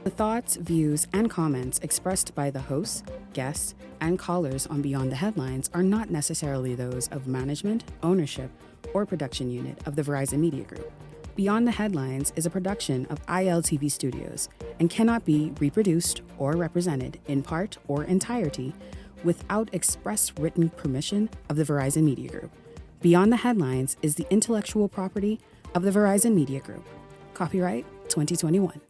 The thoughts, views, and comments expressed by the hosts, guests, and callers on Beyond the Headlines are not necessarily those of management, ownership, or production unit of the Verizon Media Group. Beyond the Headlines is a production of ILTV Studios and cannot be reproduced or represented in part or entirety without express written permission of the Verizon Media Group. Beyond the Headlines is the intellectual property of the Verizon Media Group. Copyright 2021.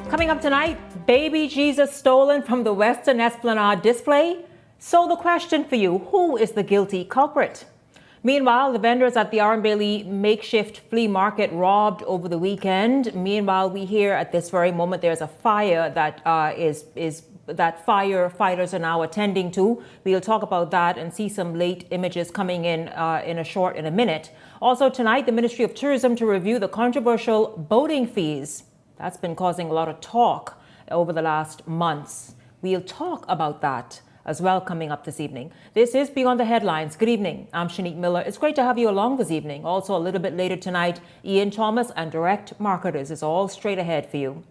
Coming up tonight, baby Jesus stolen from the Western Esplanade display. So the question for you, who is the guilty culprit? Meanwhile, the vendors at the R. Bailey makeshift flea market robbed over the weekend. Meanwhile, we hear at this very moment there's a fire that that firefighters are now attending to. We'll talk about that and see some late images coming in a minute. Also tonight, the Ministry of Tourism to review the controversial boating fees. That's been causing a lot of talk over the last months. We'll talk about that as well coming up this evening. This is Beyond the Headlines. Good evening. I'm Shanique Miller. It's great to have you along this evening. Also a little bit later tonight, Ian Thomas and Direct Marketers is all straight ahead for you.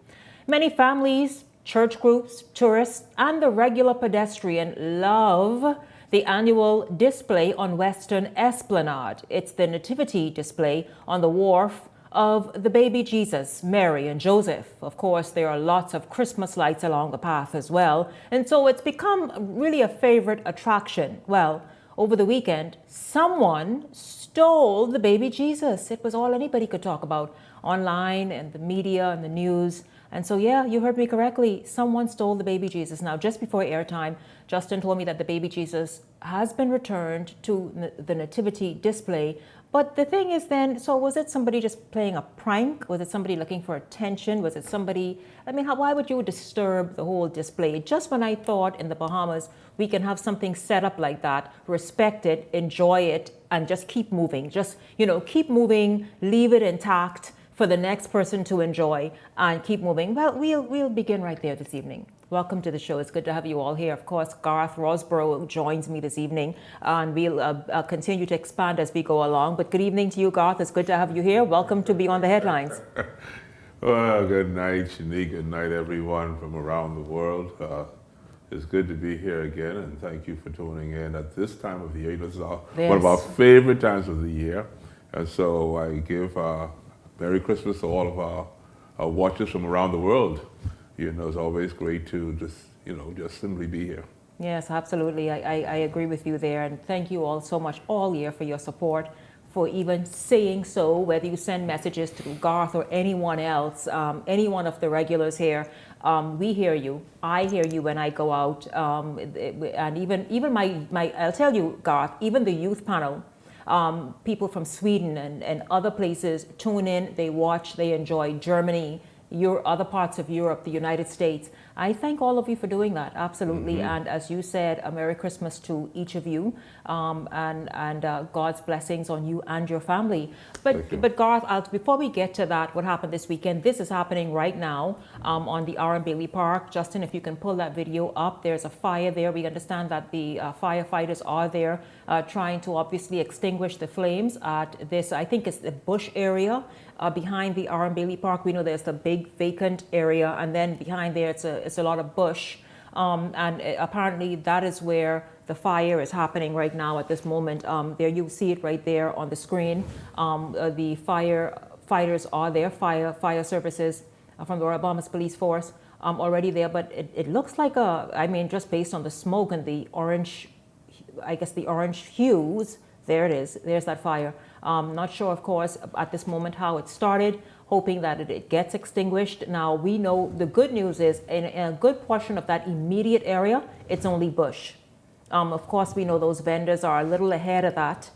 Many families, church groups, tourists, and the regular pedestrian love the annual display on Western Esplanade. It's the nativity display on the wharf of the baby Jesus, Mary and Joseph. Of course, there are lots of Christmas lights along the path as well. And so it's become really a favorite attraction. Well, over the weekend, someone stole the baby Jesus. It was all anybody could talk about online and the media and the news. And so, yeah, you heard me correctly. Someone stole the baby Jesus. Now, just before airtime, Justin told me that the baby Jesus has been returned to the nativity display. But the thing is then, so was it somebody just playing a prank? Was it somebody looking for attention? Was it somebody, why would you disturb the whole display? Just when I thought in the Bahamas, we can have something set up like that, respect it, enjoy it, and just keep moving. Just, keep moving, leave it intact for the next person to enjoy and keep moving. Well, we'll begin right there this evening. Welcome to the show. It's good to have you all here. Of course, Garth Rosborough joins me this evening, and we'll continue to expand as we go along. But good evening to you, Garth. It's good to have you here. Welcome to Beyond the Headlines. Well, good night, Shanique. Good night, everyone from around the world. It's good to be here again, and thank you for tuning in at this time of the year. This is one of our favorite times of the year. And so I give Merry Christmas to all of our watchers from around the world. It's always great to just simply be here. Yes, absolutely. I agree with you there. And thank you all so much all year for your support, for even saying so, whether you send messages to Garth or anyone else, any one of the regulars here. We hear you. I hear you when I go out. And even my I'll tell you, Garth, even the youth panel, people from Sweden and other places tune in, they watch, they enjoy. Germany, other parts of Europe, the United States. I thank all of you for doing that, absolutely. Mm-hmm. And as you said, a Merry Christmas to each of you, and God's blessings on you and your family. But Garth, before we get to that, what happened this weekend, this is happening right now on the R. Bailey Park. Justin, if you can pull that video up, there's a fire there. We understand that the firefighters are there trying to obviously extinguish the flames at this, I think it's the bush area behind the R. Bailey Park. We know there's the big vacant area, and then behind there it's a lot of bush, and apparently that is where the fire is happening right now at this moment. There you see it right there on the screen. The firefighters are there, fire services from the Royal Bahamas Police Force already there, but it looks like just based on the smoke and the orange, I guess the orange hues, there it is, there's that fire. Not sure, of course, at this moment how it started, hoping that it gets extinguished. Now, we know the good news is in a good portion of that immediate area, it's only bush. Of course, we know those vendors are a little ahead of that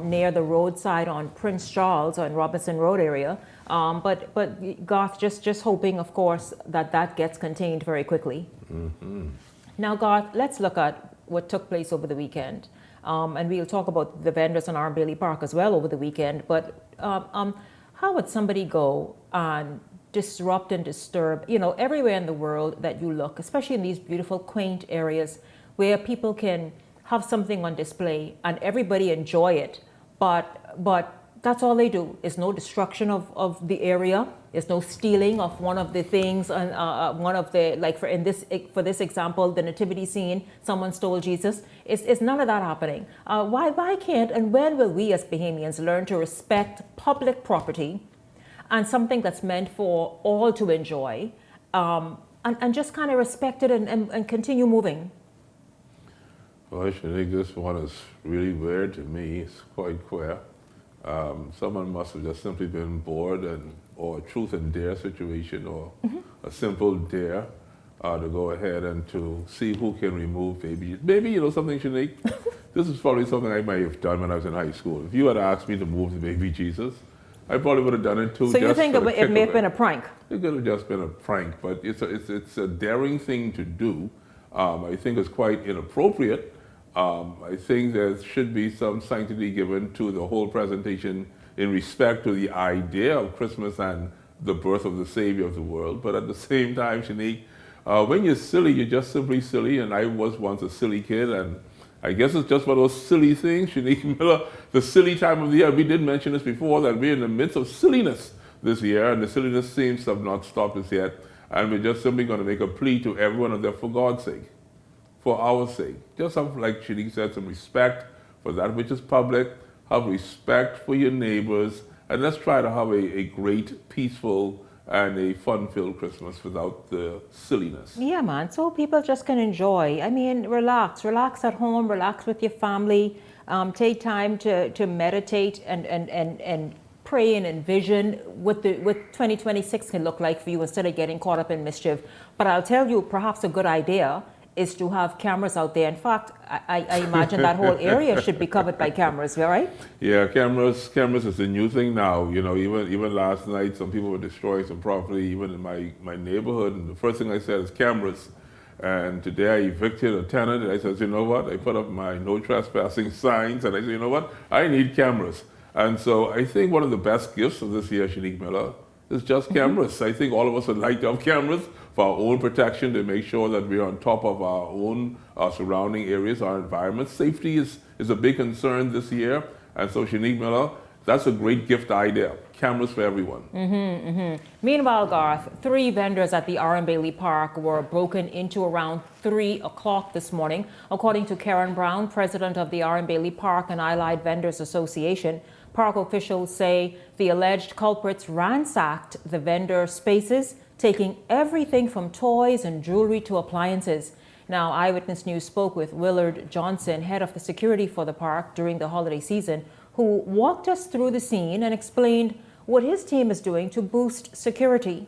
near the roadside on Prince Charles or in Robinson Road area. But Garth, just hoping, of course, that gets contained very quickly. Mm-hmm. Now, Garth, let's look at what took place over the weekend. And we'll talk about the vendors on Arm Bailey Park as well over the weekend. But how would somebody go and disrupt and disturb, everywhere in the world that you look, especially in these beautiful, quaint areas where people can have something on display and everybody enjoy it, but that's all they do. Is no destruction of the area. There's no stealing of one of the things, and one of the, like for this example, the nativity scene, someone stole Jesus. It's none of that happening. Why can't and when will we as Bahamians learn to respect public property and something that's meant for all to enjoy, and just kind of respect it and continue moving? Well, I think this one is really weird to me. It's quite queer. Someone must have just simply been bored or a truth and dare situation, or a simple dare to go ahead and to see who can remove baby. Maybe, something, Shanique. This is probably something I might have done when I was in high school. If you had asked me to move the baby Jesus, I probably would have done it too. So you think it may have been a prank? It could have just been a prank, but it's a daring thing to do. I think it's quite inappropriate. I think there should be some sanctity given to the whole presentation in respect to the idea of Christmas and the birth of the Savior of the world. But at the same time, Shanique, when you're silly, you're just simply silly. And I was once a silly kid, and I guess it's just one of those silly things. Shanique Miller, the silly time of the year. We did mention this before, that we're in the midst of silliness this year, and the silliness seems to have not stopped us yet. And we're just simply going to make a plea to everyone of that, for God's sake, for our sake, just have, like Shanique said, some respect for that which is public, have respect for your neighbors, and let's try to have a great, peaceful, and a fun-filled Christmas without the silliness. Yeah, man. So people just can enjoy. I mean, relax at home, relax with your family, take time to meditate and pray and envision what 2026 can look like for you instead of getting caught up in mischief. But I'll tell you, perhaps a good idea is to have cameras out there. In fact, I imagine that whole area should be covered by cameras, right? Yeah, cameras is the new thing now. Even last night, some people were destroying some property, even in my neighborhood. And the first thing I said is cameras. And today I evicted a tenant, and I said, you know what? I put up my no trespassing signs, and I said, you know what? I need cameras. And so I think one of the best gifts of this year, Shanique Miller, is just cameras. I think all of us would like to have cameras for our own protection, to make sure that we're on top of our own surrounding areas, our environment. Safety is a big concern this year. And so, Shanique Miller, that's a great gift idea. Cameras for everyone. Meanwhile, Garth, 3 vendors at the Arm Bailey Park were broken into around 3 o'clock this morning. According to Karen Brown, president of the Arm Bailey Park and Allied Vendors Association, park officials say the alleged culprits ransacked the vendor spaces, taking everything from toys and jewelry to appliances. Now, Eyewitness News spoke with Willard Johnson, head of the security for the park during the holiday season, who walked us through the scene and explained what his team is doing to boost security.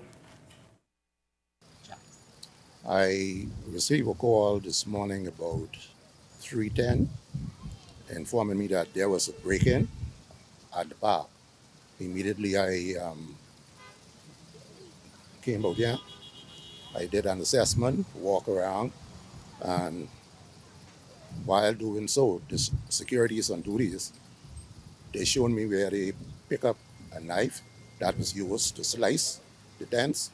I received a call this morning about 3:10, informing me that there was a break-in at the park. Immediately, I came out here. I did an assessment, walk around, and while doing so, the security is on duties. They showed me where they pick up a knife that was used to slice the tents.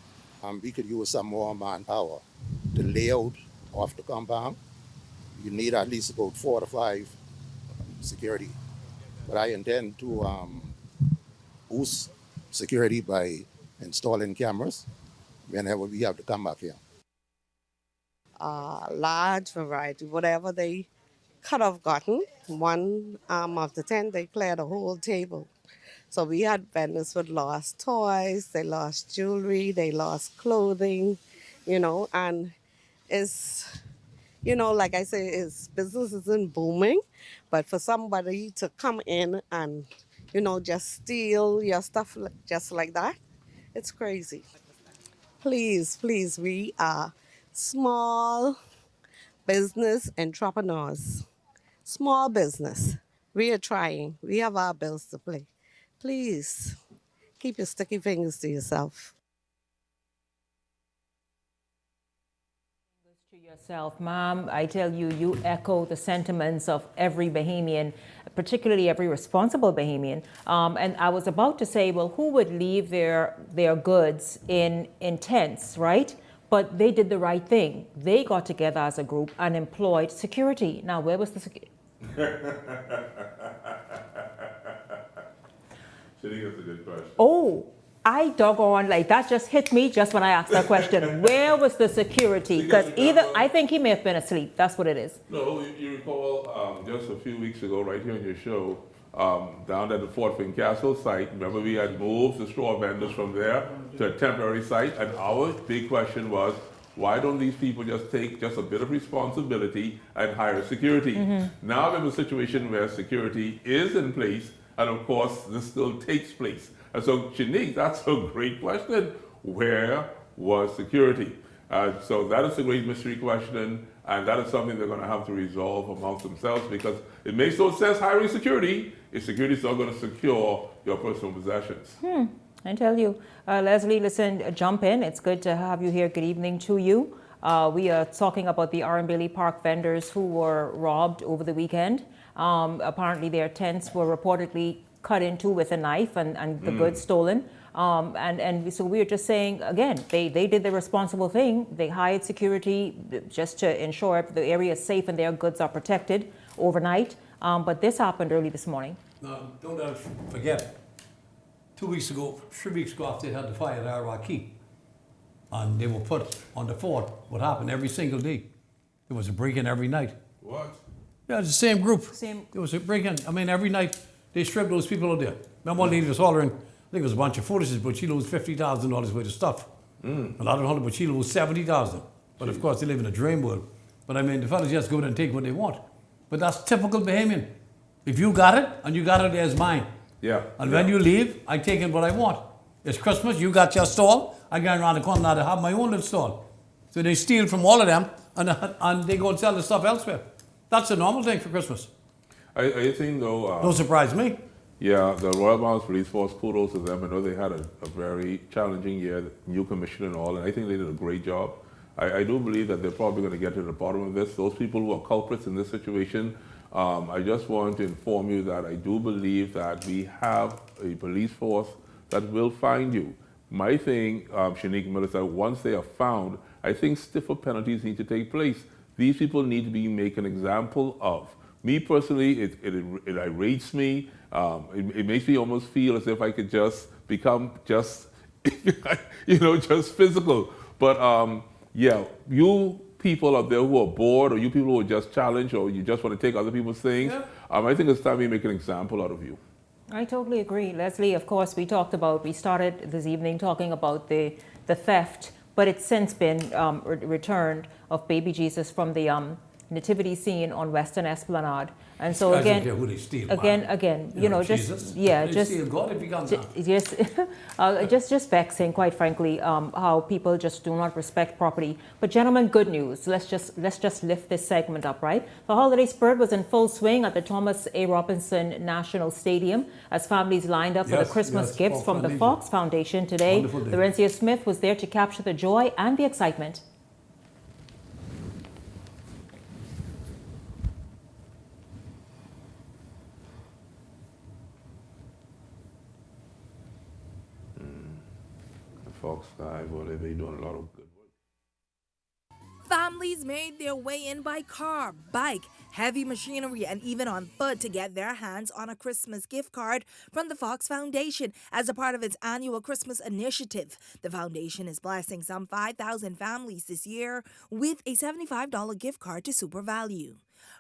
We could use some more manpower. The layout of the compound, you need at least about 4 to 5 security. But I intend to boost security by installing cameras whenever we have to come back here. Large variety, whatever they could have gotten. One of the 10, they cleared the whole table. So we had vendors who lost toys, they lost jewelry, they lost clothing, and it's, like I say, business isn't booming, but for somebody to come in and, just steal your stuff just like that, it's crazy. Please, we are small business entrepreneurs. Small business. We are trying. We have our bills to pay. Please, keep your sticky fingers to yourself. To Yourself, ma'am, I tell you, you echo the sentiments of every Bahamian, particularly every responsible Bahamian. And I was about to say, well, who would leave their goods in tents, right? But they did the right thing. They got together as a group and employed security. Now, where was the security? Shitty is a good question. Oh, I doggone, like that just hit me just when I asked that question. Where was the security? Because I think he may have been asleep. That's what it is. No, you recall just a few weeks ago, right here on your show, down at the Fort Fincastle site, remember we had moved the straw vendors from there to a temporary site, and our big question was, why don't these people just take just a bit of responsibility and hire security? Now we have a situation where security is in place, and of course, this still takes place. And so, Shanique, that's a great question. Where was security? So that is a great mystery question, and that is something they're going to have to resolve amongst themselves, because it makes no sense hiring security if security is not going to secure your personal possessions. I tell you, Leslie, listen, jump in. It's good to have you here. Good evening to you. We are talking about the Bailey Park vendors who were robbed over the weekend. Apparently, their tents were reportedly cut into with a knife and the goods stolen. So we were just saying, again, they did the responsible thing. They hired security just to ensure the area is safe and their goods are protected overnight. But this happened early this morning. No, don't ever forget. 3 weeks ago, after they had the fire at Iraqi, and they were put on the fort, what happened every single day? There was a break-in every night. What? Yeah, it's the same group. Same. There was a break-in. I mean, every night they stripped those people out there. Remember one lady was hollering, I think it was a bunch of footages, but she lost $50,000 worth of stuff. A lot of hundred, but she lost $70,000. But of course, they live in a dream world. But I mean, the fellas just go in and take what they want. But that's typical Bahamian. If you got it, and you got it as mine. Yeah. And when you leave, I take in what I want. It's Christmas, you got your stall, I go around the corner now to have my own little stall. So they steal from all of them, and they go and sell the stuff elsewhere. That's a normal thing for Christmas. I think, though... Don't surprise me. Yeah, the Royal Bahamas Police Force, kudos to them. I know they had a very challenging year, new commission and all, and I think they did a great job. I do believe that they're probably going to get to the bottom of this. Those people who are culprits in this situation, I just want to inform you that I do believe that we have a police force that will find you. My thing, Shanique and Melissa, once they are found, I think stiffer penalties need to take place. These people need to be made an example of. Me personally, it irates me. It makes me almost feel as if I could just become just, just physical. But yeah, you people out there who are bored, or you people who are just challenged, or you just want to take other people's things, I think it's time we make an example out of you. I totally agree. Leslie, of course, we started this evening talking about the theft, but it's since been returned of baby Jesus from the nativity scene on Western Esplanade. And so I don't care who they steal, again, Jesus. They steal God if he comes down. just vexing, quite frankly, how people just do not respect property. But gentlemen, good news. Let's just lift this segment up, right? The holiday spirit was in full swing at the Thomas A. Robinson National Stadium as families lined up for the Christmas gifts from the Fox Foundation today. Lorencia Smith was there to capture the joy and the excitement. Fox 5, well, they've been doing a lot of good work. Families made their way in by car, bike, heavy machinery, and even on foot to get their hands on a Christmas gift card from the Fox Foundation as a part of its annual Christmas initiative. The foundation is blessing some 5,000 families this year with a $75 gift card to Super Value.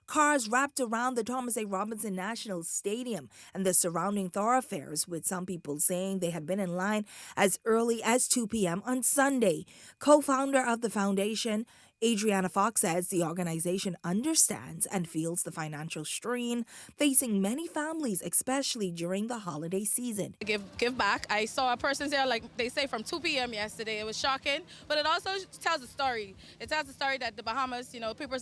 Cars wrapped around the Thomas A. Robinson National Stadium and the surrounding thoroughfares, with some people saying they had been in line as early as 2 p.m. on Sunday. Co-founder of the foundation, Adriana Fox, says the organization understands and feels the financial strain facing many families, especially during the holiday season. Give back. I saw a person there, like they say, from 2 p.m. yesterday. It was shocking, but it also tells a story. It tells a story that the Bahamas,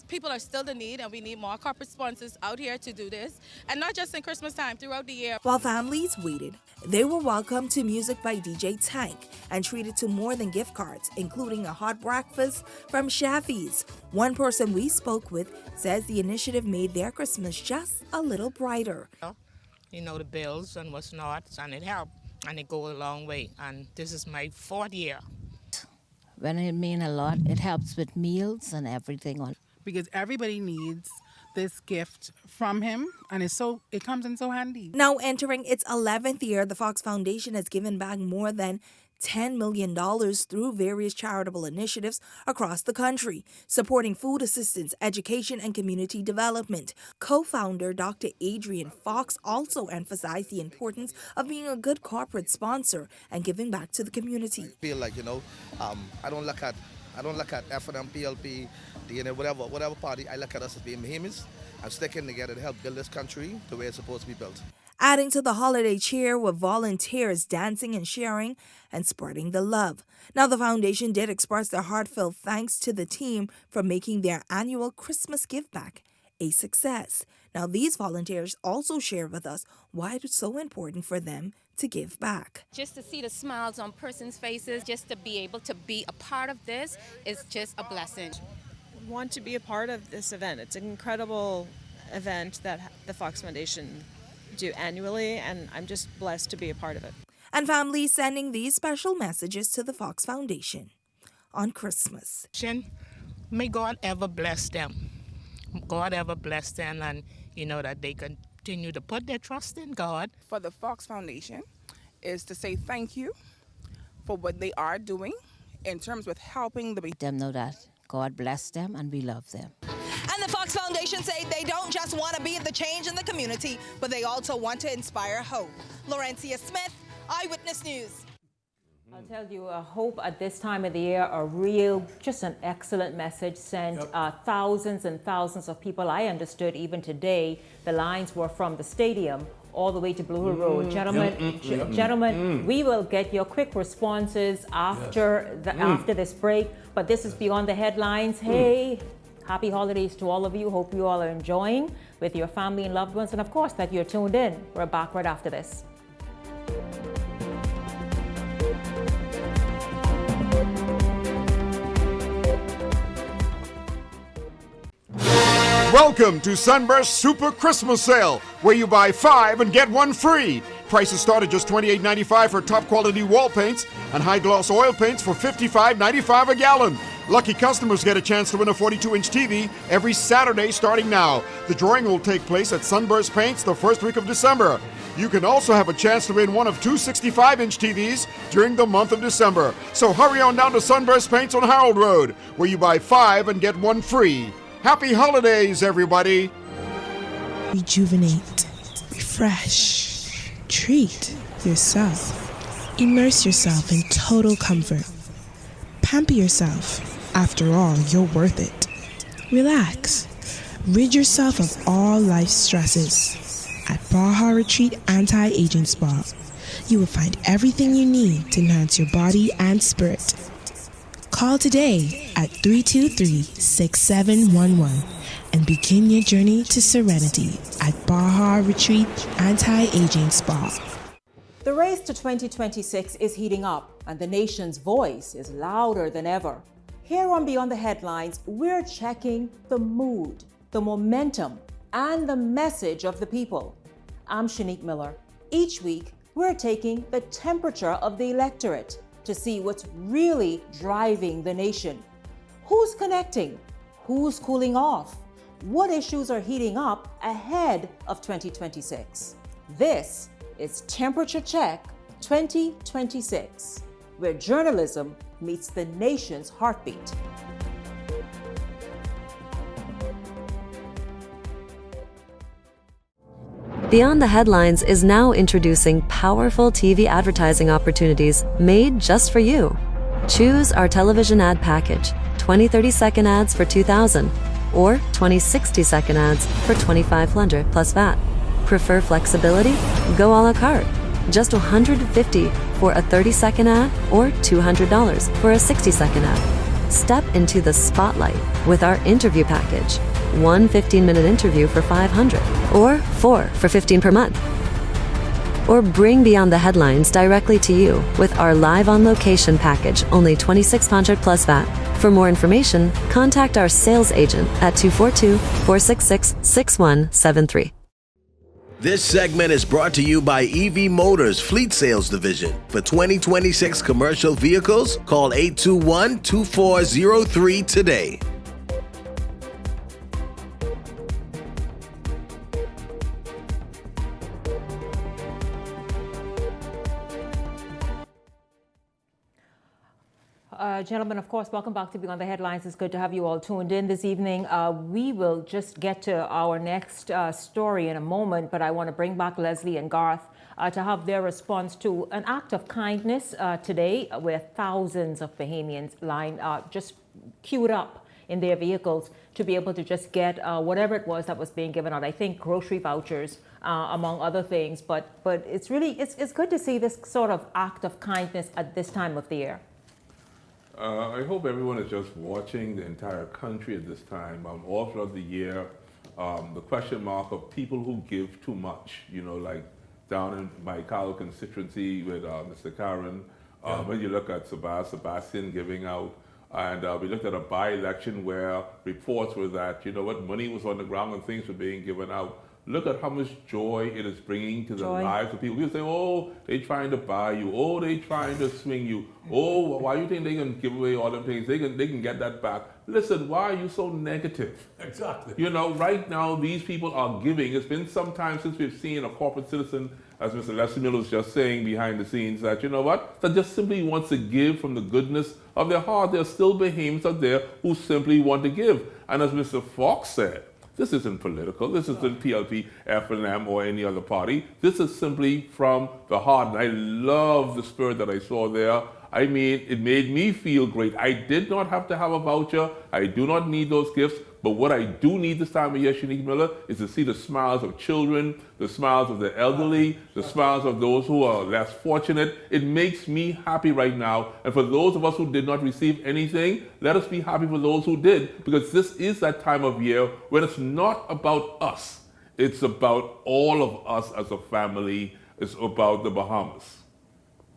people are still in need, and we need more corporate sponsors out here to do this, and not just in Christmas time, throughout the year. While families waited, they were welcomed to music by DJ Tank and treated to more than gift cards, including a hot breakfast from Chef fees. One person we spoke with says the initiative made their Christmas just a little brighter. You know, the bills and what's not, and it helped, and it go a long way. And this is my 4th year. When it means a lot, it helps with meals and everything. Because everybody needs this gift from him, and it comes in so handy. Now entering its 11th year, the Fox Foundation has given back more than $10 million through various charitable initiatives across the country, supporting food assistance, education, and community development. Co-founder Dr. Adrian Fox also emphasized the importance of being a good corporate sponsor and giving back to the community. I feel like, I don't look at FNM, PLP, DNA, whatever party. I look at us as being behemoths and sticking together to help build this country the way it's supposed to be built. Adding to the holiday cheer with volunteers dancing and sharing and spreading the love. Now, the foundation did express their heartfelt thanks to the team for making their annual Christmas give back a success. Now, these volunteers also shared with us why it's so important for them to give back. Just to see the smiles on persons' faces, just to be able to be a part of this is just a blessing. Want to be a part of this event. It's an incredible event that the Fox Foundation do annually, and I'm just blessed to be a part of it. And families sending these special messages to the Fox Foundation on Christmas. May God ever bless them. God ever bless them, and that they continue to put their trust in God. For the Fox Foundation is to say thank you for what they are doing in terms with helping them know that God bless them and we love them. And the Fox Foundation say they don't just want to be the change in the community, but they also want to inspire hope. Laurencia Smith, Eyewitness News. I'll tell you, hope at this time of the year, just an excellent message sent. Thousands and thousands of people. I understood even today, the lines were from the stadium all the way to Blue Hill Road. Gentlemen, we will get your quick responses after this break, but this is Beyond the Headlines. Hey, happy holidays to all of you. Hope you all are enjoying with your family and loved ones, and of course that you're tuned in. We're back right after this. Welcome to Sunburst Super Christmas Sale, where you buy 5 and get 1 free. Prices start at just $28.95 for top quality wall paints and high gloss oil paints for $55.95 a gallon. Lucky customers get a chance to win a 42-inch TV every Saturday starting now. The drawing will take place at Sunburst Paints the first week of December. You can also have a chance to win one of 2 65-inch TVs during the month of December. So hurry on down to Sunburst Paints on Harold Road, where you buy 5 and get 1 free. Happy holidays, everybody. Rejuvenate, refresh, treat yourself. Immerse yourself in total comfort. Pamper yourself. After all, you're worth it. Relax. Rid yourself of all life's stresses. At Baja Retreat Anti-Aging Spa, you will find everything you need to enhance your body and spirit. Call today at 323-6711 and begin your journey to serenity at Baja Retreat Anti-Aging Spa. The race to 2026 is heating up, and the nation's voice is louder than ever. Here on Beyond the Headlines, we're checking the mood, the momentum, and the message of the people. I'm Shanique Miller. Each week, we're taking the temperature of the electorate to see what's really driving the nation. Who's connecting? Who's cooling off? What issues are heating up ahead of 2026? This is Temperature Check 2026, where journalism meets the nation's heartbeat. Beyond the Headlines is now introducing powerful TV advertising opportunities made just for you. Choose our television ad package, 20 30-second ads for $2,000 or 20 60-second ads for $2,500 plus VAT. Prefer flexibility? Go a la carte. Just $150 for a 30-second ad or $200 for a 60-second ad. Step into the spotlight with our interview package. 1 15-minute interview for $500 or 4 for $15 per month. Or bring Beyond the Headlines directly to you with our live on location package, only $2,600 plus VAT For more information, contact our sales agent at 242-466-6173. This segment is brought to you by EV Motors Fleet Sales Division. For 2026 commercial vehicles, call 821-2403 today. Gentlemen, of course, welcome back to Beyond the Headlines. It's good to have you all tuned in this evening. We will just get to our next story in a moment, but I want to bring back Leslie and Garth to have their response to an act of kindness today, where thousands of Bahamians just queued up in their vehicles to be able to just get whatever it was that was being given out. I think grocery vouchers, among other things. But it's really it's good to see this sort of act of kindness at this time of the year. I hope everyone is just watching the entire country at this time. All throughout the year, the question mark of people who give too much, like down in my Kyle constituency with Mr. Karen, when you look at Sebastian giving out, and we looked at a by-election where reports were that, money was on the ground and things were being given out. Look at how much joy it is bringing to the lives of people. People say, oh, they trying to buy you. Oh, they trying to swing you. Oh, why you think they can give away all them things? They can get that back. Listen, why are you so negative? Exactly. Right now, these people are giving. It's been some time since we've seen a corporate citizen, as Mr. Leslie Miller was just saying behind the scenes, that, that just simply wants to give from the goodness of their heart. There are still Bahamians out there who simply want to give. And as Mr. Fox said, this isn't political. This isn't PLP, F&M, or any other party. This is simply from the heart. And I love the spirit that I saw there. I mean, it made me feel great. I did not have to have a voucher. I do not need those gifts. But what I do need this time of year, Shanique Miller, is to see the smiles of children, the smiles of the elderly, the smiles of those who are less fortunate. It makes me happy right now. And for those of us who did not receive anything, let us be happy for those who did, because this is that time of year when it's not about us. It's about all of us as a family. It's about the Bahamas.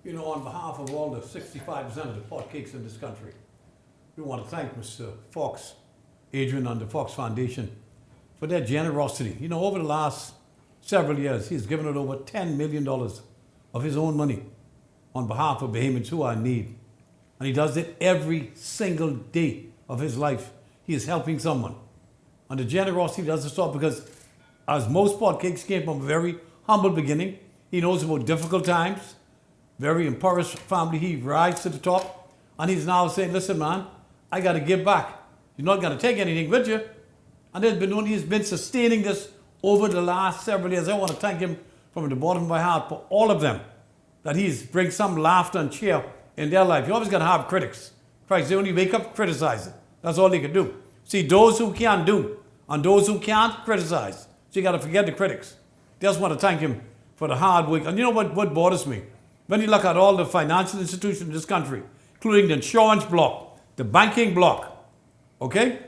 On behalf of all the 65% of the pot cakes in this country, we want to thank Mr. Fox, Adrian, and the Fox Foundation for their generosity. Over the last several years, he's given out over $10 million of his own money on behalf of Bahamians who are in need. And he does it every single day of his life. He is helping someone. And the generosity doesn't stop, because as most pot cakes came from a very humble beginning, he knows about difficult times, very impoverished family. He rises to the top, and he's now saying, listen, man, I got to give back. You're not going to take anything with you. And he's been sustaining this over the last several years. I want to thank him from the bottom of my heart for all of them, that he's bring some laughter and cheer in their life. You're always going to have critics. Christ, they only wake up criticizing. That's all they can do. See, those who can do, and those who can't criticize. So you got to forget the critics. Just want to thank him for the hard work. And you know what bothers me? When you look at all the financial institutions in this country, including the insurance block, the banking block, okay?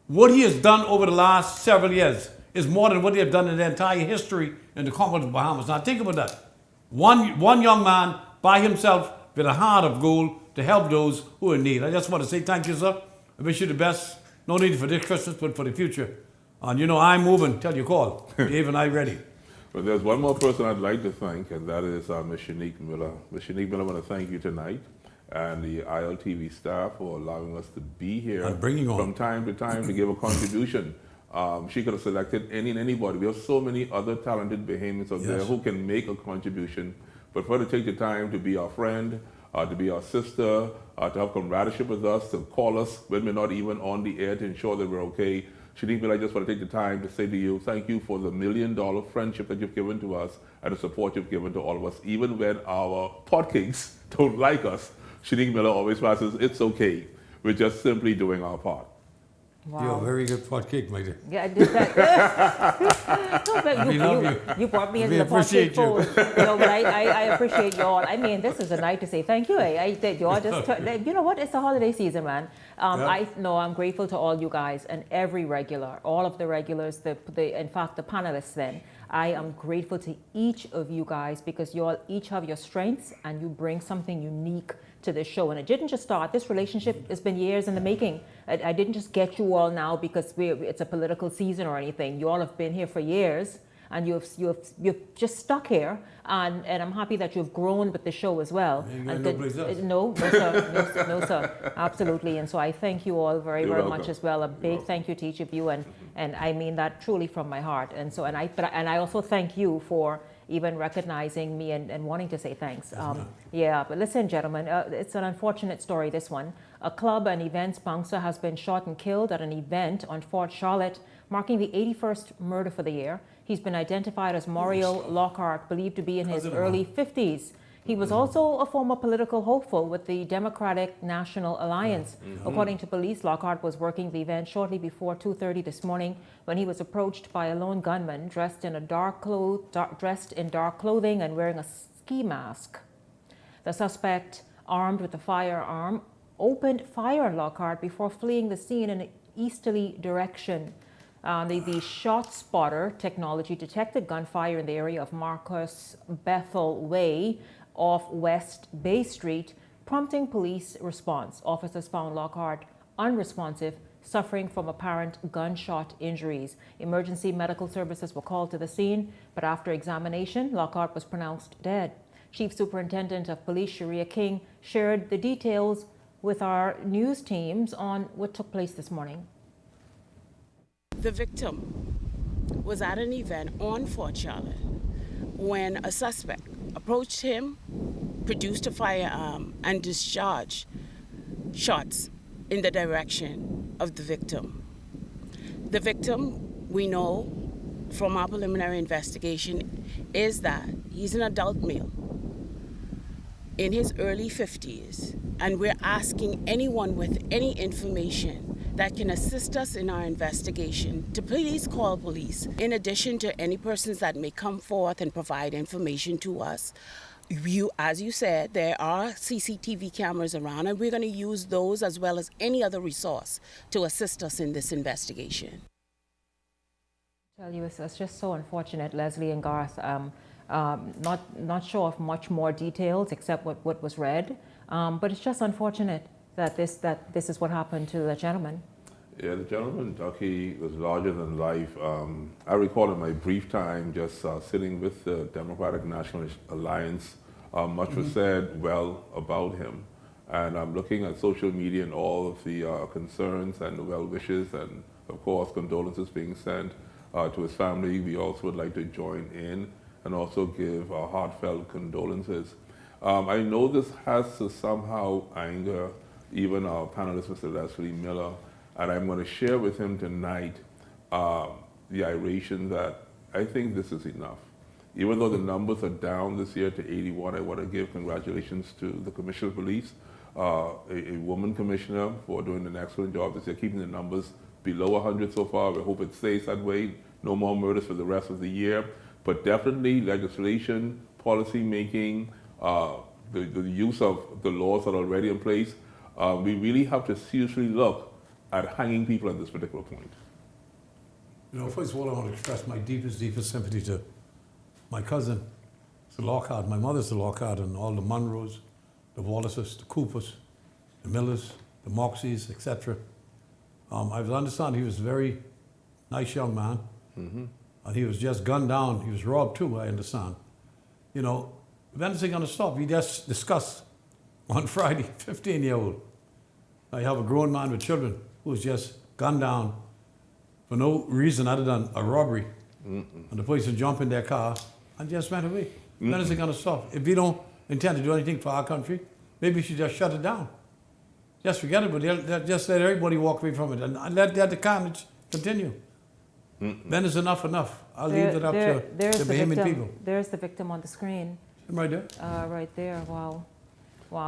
What he has done over the last several years is more than what they have done in their entire history in the Commonwealth of Bahamas. Now think about that. One young man by himself with a heart of gold to help those who are in need. I just want to say thank you, sir. I wish you the best. No need for this Christmas, but for the future. And I'm moving till you call. Dave and I ready. But there's one more person I'd like to thank, and that is Ms. Shanique Miller. Ms. Shanique Miller, I want to thank you tonight and the ILTV staff for allowing us to be here from time to time to give a contribution. She could have selected anybody. We have so many other talented Bahamians out there who can make a contribution. But for her to take the time to be our friend, to be our sister, to have camaraderie with us, to call us when we're not even on the air to ensure that we're okay. Shanique Miller, I just want to take the time to say to you, thank you for the $1 million friendship that you've given to us and the support you've given to all of us. Even when our podcasts don't like us, Shanique Miller always passes, it's okay. We're just simply doing our part. Wow. You're a very good pot cake, my dear. Yeah, I did that. No, but you brought me into the pot cake fold. But I appreciate you all. I mean, this is a night to say thank you. You all just, you know what? It's the holiday season, man. I'm grateful to all you guys and every regular, all of the regulars, in fact, the panelists then. I am grateful to each of you guys because you all each have your strengths and you bring something unique to this show. And it didn't just start. This relationship has been years in the making. I didn't just get you all now because it's a political season or anything. You all have been here for years. And you've just stuck here, and I'm happy that you've grown with the show as well. No, sir, absolutely. And so I thank you all very much as well. A big thank you to each of you, and I mean that truly from my heart. And so and I also thank you for even recognizing me and wanting to say thanks. But listen, gentlemen, it's an unfortunate story. This one, a club and event sponsor has been shot and killed at an event on Fort Charlotte, marking the 81st murder for the year. He's been identified as Mario Lockhart, believed to be in his early 50s. He was also a former political hopeful with the Democratic National Alliance. According to police, Lockhart was working the event shortly before 2:30 this morning when he was approached by a lone gunman dressed in dark clothing and wearing a ski mask. The suspect, armed with a firearm, opened fire on Lockhart before fleeing the scene in an easterly direction. The shot spotter technology detected gunfire in the area of Marcus Bethel Way off West Bay Street, prompting police response. Officers found Lockhart unresponsive, suffering from apparent gunshot injuries. Emergency medical services were called to the scene, but after examination, Lockhart was pronounced dead. Chief Superintendent of Police Sharia King shared the details with our news teams on what took place this morning. The victim was at an event on Fort Charlotte when a suspect approached him, produced a firearm, and discharged shots in the direction of the victim. The victim, we know from our preliminary investigation, is that he's an adult male in his early 50s, and we're asking anyone with any information that can assist us in our investigation to please call police. In addition to any persons that may come forth and provide information to us, as you said, there are CCTV cameras around, and we're going to use those as well as any other resource to assist us in this investigation. I tell you, it's just so unfortunate, Leslie and Garth. Not sure of much more details except what was read, but it's just unfortunate that this is what happened to the gentleman. Yeah, the gentleman, Ducky, was larger than life. I recall in my brief time just sitting with the Democratic National Alliance, much was said well about him. And I'm looking at social media and all of the concerns and the well wishes and, of course, condolences being sent to his family. We also would like to join in and also give heartfelt condolences. I know this has to somehow anger even our panelist, Mr. Leslie Miller, and I'm going to share with him tonight the iration that I think this is enough. Even though the numbers are down this year to 81, I want to give congratulations to the Commissioner of Police, a woman commissioner, for doing an excellent job this year, keeping the numbers below 100 so far. We hope it stays that way. No more murders for the rest of the year. But definitely legislation, policy making, the use of the laws that are already in place. We really have to seriously look at hanging people at this particular point. You know, first of all, I want to express my deepest sympathy to my cousin, Mr. Lockhart, my mother's the Lockhart, and all the Munros, the Wallaces, the Coopers, the Millers, the Moxies, etc. I understand he was a very nice young man, and he was just gunned down. He was robbed too, I understand. You know, when is he going to stop? We just discussed on Friday, 15-year-old. I have a grown man with children who was just gunned down for no reason other than a robbery. And the police would jump in their car and just went away. When is it going to stop? If we don't intend to do anything for our country, maybe we should just shut it down. Just forget it, but they'll just let everybody walk away from it and let the carnage continue. Then is enough. I'll leave it up to the Bahamian people. There's the victim on the screen. Right there? Right there, wow.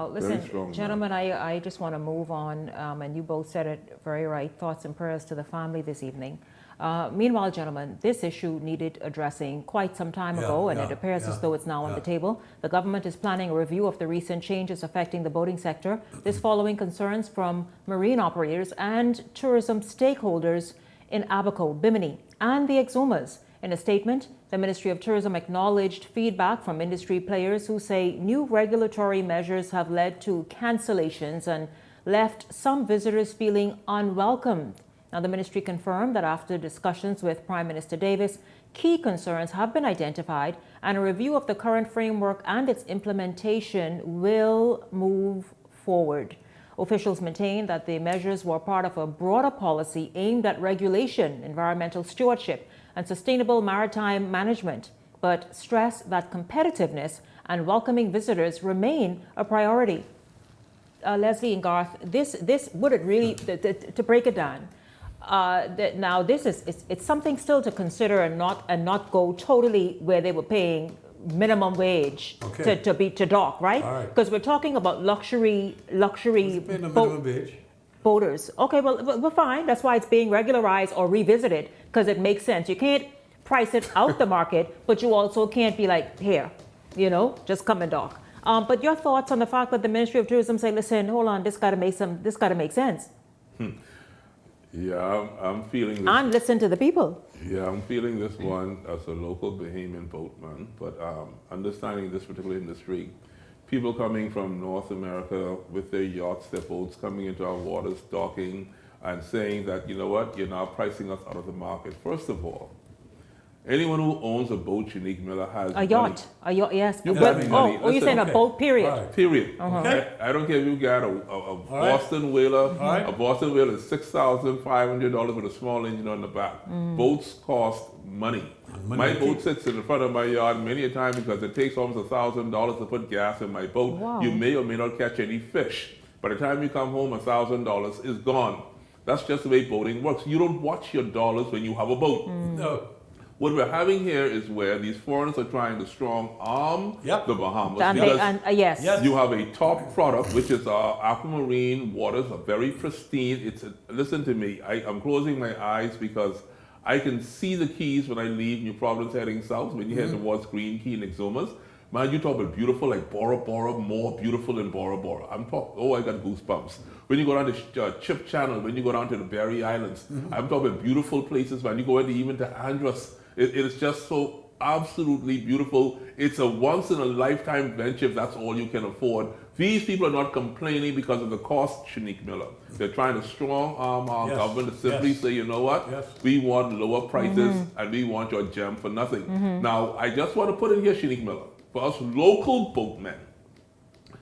Listen, strong, gentlemen, I just want to move on, and you both said it very right. Thoughts and prayers to the family this evening. Meanwhile, gentlemen, this issue needed addressing quite some time ago, and it appears as though it's now on the table. The government is planning a review of the recent changes affecting the boating sector. This following concerns from marine operators and tourism stakeholders in Abaco, Bimini, and the Exumas. In a statement, the Ministry of Tourism acknowledged feedback from industry players who say new regulatory measures have led to cancellations and left some visitors feeling unwelcomed. Now, the ministry confirmed that after discussions with Prime Minister Davis, key concerns have been identified and a review of the current framework and its implementation will move forward. Officials maintain that the measures were part of a broader policy aimed at regulation, environmental stewardship, and sustainable maritime management, but stress that competitiveness and welcoming visitors remain a priority. Leslie and Garth, this would it really, to break it down, now this it's something still to consider and not go totally where they were paying minimum wage to dock, right? Because we're talking about luxury boaters. Okay, well, we're fine. That's why it's being regularized or revisited, because it makes sense. You can't price it out the market, but you also can't be like, here, just come and dock. But your thoughts on the fact that the Ministry of Tourism say, listen, hold on, this got to make sense. Yeah, I'm feeling this. And listen to the people. Yeah, I'm feeling this one as a local Bahamian boatman, but understanding this particular industry, people coming from North America with their yachts, their boats coming into our waters, docking, and saying that, you know what, you're now pricing us out of the market. First of all, anyone who owns a boat, Shanique Miller, has a yacht. A yacht, yes. You got money. You're saying a boat, period. Right. Period. Okay. I don't care if you got a Boston whaler. A Boston whaler is $6,500 with a small engine on the back. Boats cost money. My boat sits in the front of my yard many a time because it takes almost $1,000 to put gas in my boat. Wow. You may or may not catch any fish. By the time you come home, $1,000 is gone. That's just the way boating works. You don't watch your dollars when you have a boat. No. What we're having here is where these foreigners are trying to strong arm the Bahamas. Yes. You have a top product, which is aquamarine waters, are very pristine. Listen to me, I'm closing my eyes because I can see the keys when I leave New Providence heading south, when you head towards Green Key and Exumas. Man, you talk about beautiful like Bora Bora, more beautiful than Bora Bora. I got goosebumps. When you go down to Chip Channel, when you go down to the Berry Islands, I'm talking about beautiful places, man. You go even to Andros. It is just so absolutely beautiful. It's a once-in-a-lifetime venture if that's all you can afford. These people are not complaining because of the cost, Shanique Miller. They're trying to strong-arm our government to simply say, you know what, we want lower prices and we want your gem for nothing. Now, I just want to put in here, Shanique Miller, for us local boatmen,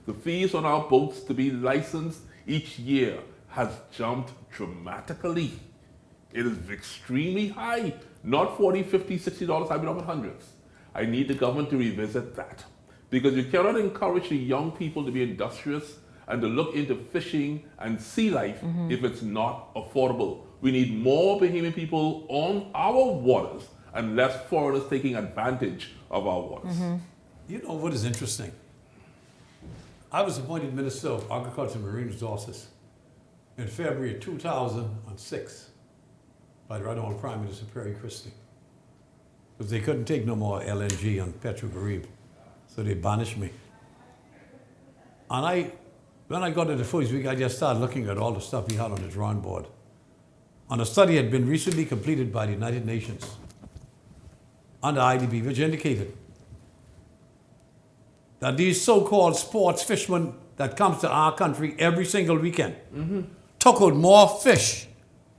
the fees on our boats to be licensed each year has jumped dramatically. It is extremely high. Not $40, $50, $60, I've been up in hundreds. I need the government to revisit that. Because you cannot encourage the young people to be industrious and to look into fishing and sea life if it's not affordable. We need more Bahamian people on our waters and less foreigners taking advantage of our waters. You know what is interesting? I was appointed Minister of Agriculture and Marine Resources in February of 2006. by the Right Honorable Prime Minister Perry Christie, because they couldn't take no more LNG on Petrobras, so they banished me. And when I got to the first week, I just started looking at all the stuff he had on the drawing board. And a study had been recently completed by the United Nations under IDB, which indicated that these so-called sports fishermen that comes to our country every single weekend took out more fish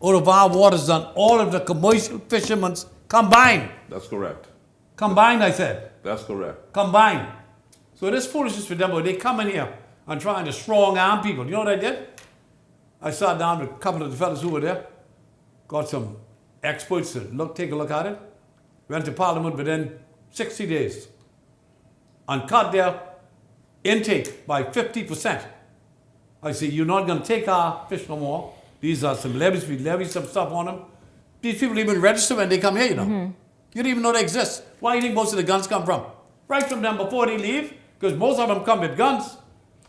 out of our waters than all of the commercial fishermen combined. That's correct. Combined, I said. That's correct. Combined. So this foolishness for them, but they come in here and trying to strong arm people. You know what I did? I sat down with a couple of the fellas who were there, got some experts to take a look at it, went to Parliament within 60 days and cut their intake by 50%. I say, you're not going to take our fish no more. These are some levies, we levy some stuff on them. These people even register when they come here, you know. You don't even know they exist. Why do you think most of the guns come from? Right from them before they leave, because most of them come with guns.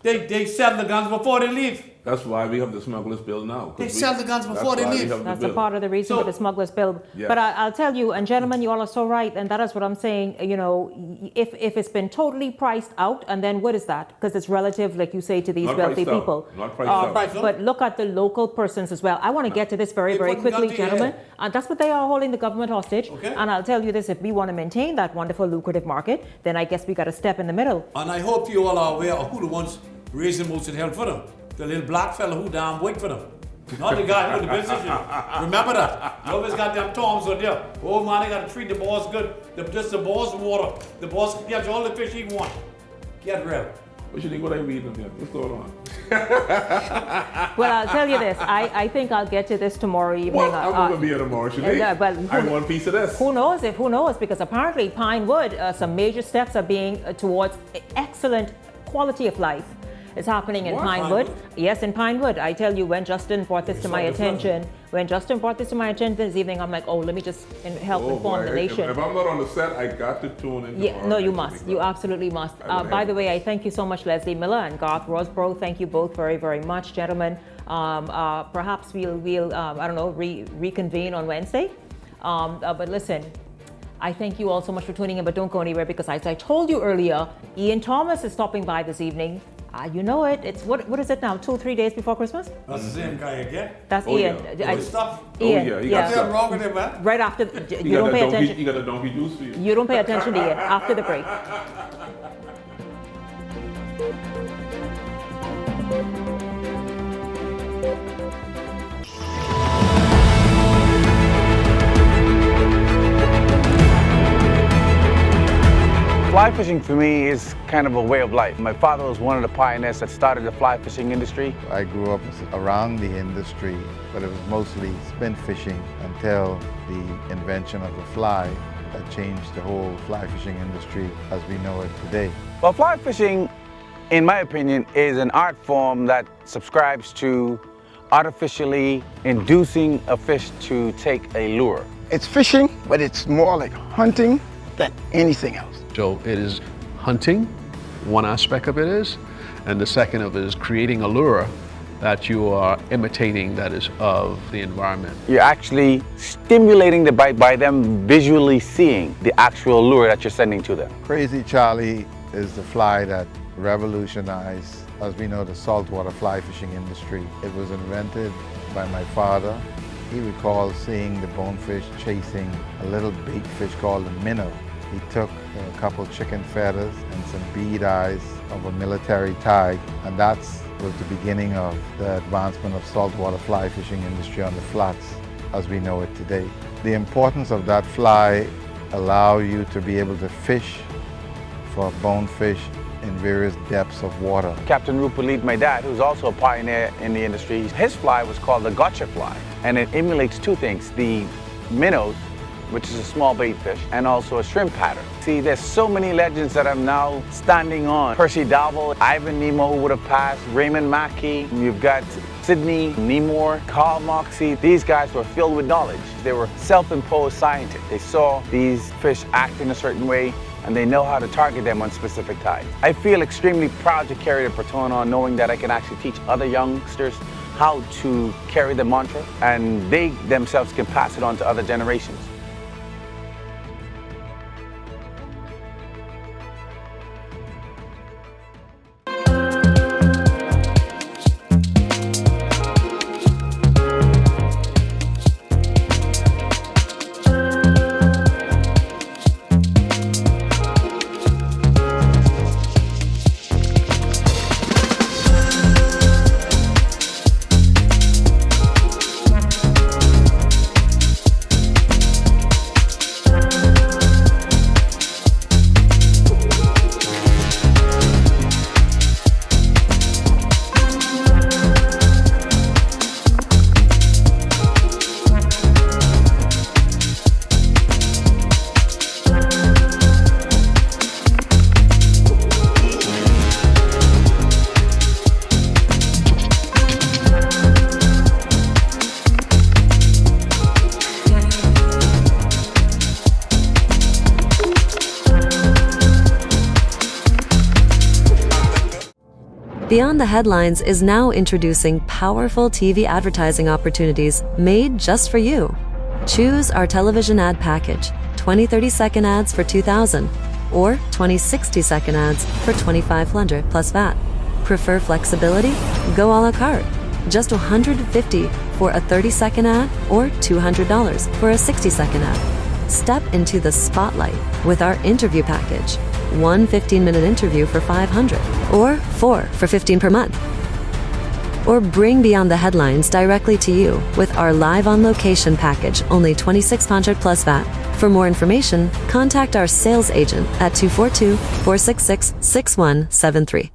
They sell the guns before they leave. That's why we have the smugglers bill now. They sell the guns before they leave. That's a part of the reason for the smugglers bill. Yes. But I'll tell you, and gentlemen, you all are so right, and that is what I'm saying. You know, if it's been totally priced out, and then what is that? Because it's relative, like you say, to these Not wealthy priced out. people. Not priced out. But look at the local persons as well. I want to get to this very quickly, gentlemen. And that's what they are holding the government hostage. Okay. And I'll tell you this: if we want to maintain that wonderful, lucrative market, then I guess we got to step in the middle. And I hope you all are aware of who the ones raising most of the hell for them. The little black fella who damn wait for them. Not the guy who the business is. Remember that. You always got them Toms on there. Oh man, they got to treat the boss good. Just the boss water. The boss can get you all the fish he want. Get real. What you think what I reading here? What's going on? Well, I'll tell you this. I think I'll get to this tomorrow evening. Well, I'm going to be here tomorrow, Sinead. I want a piece of this. Who knows? Who knows? Because apparently Pinewood, some major steps are being towards excellent quality of life. It's happening in Pinewood. Yes, in Pinewood. I tell you, when Justin brought this to my attention, this evening, I'm like, oh, let me just help inform the nation. If I'm not on the set, I got to tune in. Yeah, no, you must. You absolutely must. By the way, I thank you so much, Leslie Miller and Garth Rosborough. Thank you both very, very much, gentlemen. Perhaps we'll I don't know, reconvene on Wednesday. But listen, I thank you all so much for tuning in, but don't go anywhere because as I told you earlier, Ian Thomas is stopping by this evening. You know it. It's what is it now? 2 or 3 days before Christmas? That's the same guy again. That's Ian. Yeah. Stuff. Ian. He got something wrong with him, man. Right after you don't pay attention. He got a donkey juice for you. You don't pay attention to Ian after the break. Fly fishing for me is kind of a way of life. My father was one of the pioneers that started the fly fishing industry. I grew up around the industry, but it was mostly spin fishing until the invention of the fly that changed the whole fly fishing industry as we know it today. Well, fly fishing, in my opinion, is an art form that subscribes to artificially inducing a fish to take a lure. It's fishing, but it's more like hunting than anything else. So it is hunting, one aspect of it is, and the second of it is creating a lure that you are imitating that is of the environment. You're actually stimulating the bite by them visually seeing the actual lure that you're sending to them. Crazy Charlie is the fly that revolutionized, as we know, the saltwater fly fishing industry. It was invented by my father. He recalls seeing the bonefish chasing a little bait fish called a minnow. He took a couple chicken feathers and some bead eyes of a military tag, and that was the beginning of the advancement of saltwater fly fishing industry on the flats as we know it today. The importance of that fly allow you to be able to fish for bonefish in various depths of water. Captain Rupert Lead, my dad, who's also a pioneer in the industry, his fly was called the gotcha fly, and it emulates two things: the minnows, which is a small bait fish, and also a shrimp pattern. See, there's so many legends that I'm now standing on. Percy Darville, Ivan Nemo, who would have passed, Raymond Mackey, you've got Sidney Nemore, Carl Moxie. These guys were filled with knowledge. They were self-imposed scientists. They saw these fish act in a certain way, and they know how to target them on specific tides. I feel extremely proud to carry the baton on, knowing that I can actually teach other youngsters how to carry the mantra, and they themselves can pass it on to other generations. Beyond the Headlines is now introducing powerful TV advertising opportunities made just for you. Choose our television ad package, 20 30-second ads for $2,000 or 20 60-second ads for $2,500 plus VAT. Prefer flexibility? Go a la carte. Just $150 for a 30-second ad or $200 for a 60-second ad. Step into the spotlight with our interview package. One 15-minute interview for $500 or 4 for $15 per month. Or bring Beyond the Headlines directly to you with our live on location package, only $2,600 plus VAT. For more information, contact our sales agent at 242-466-6173.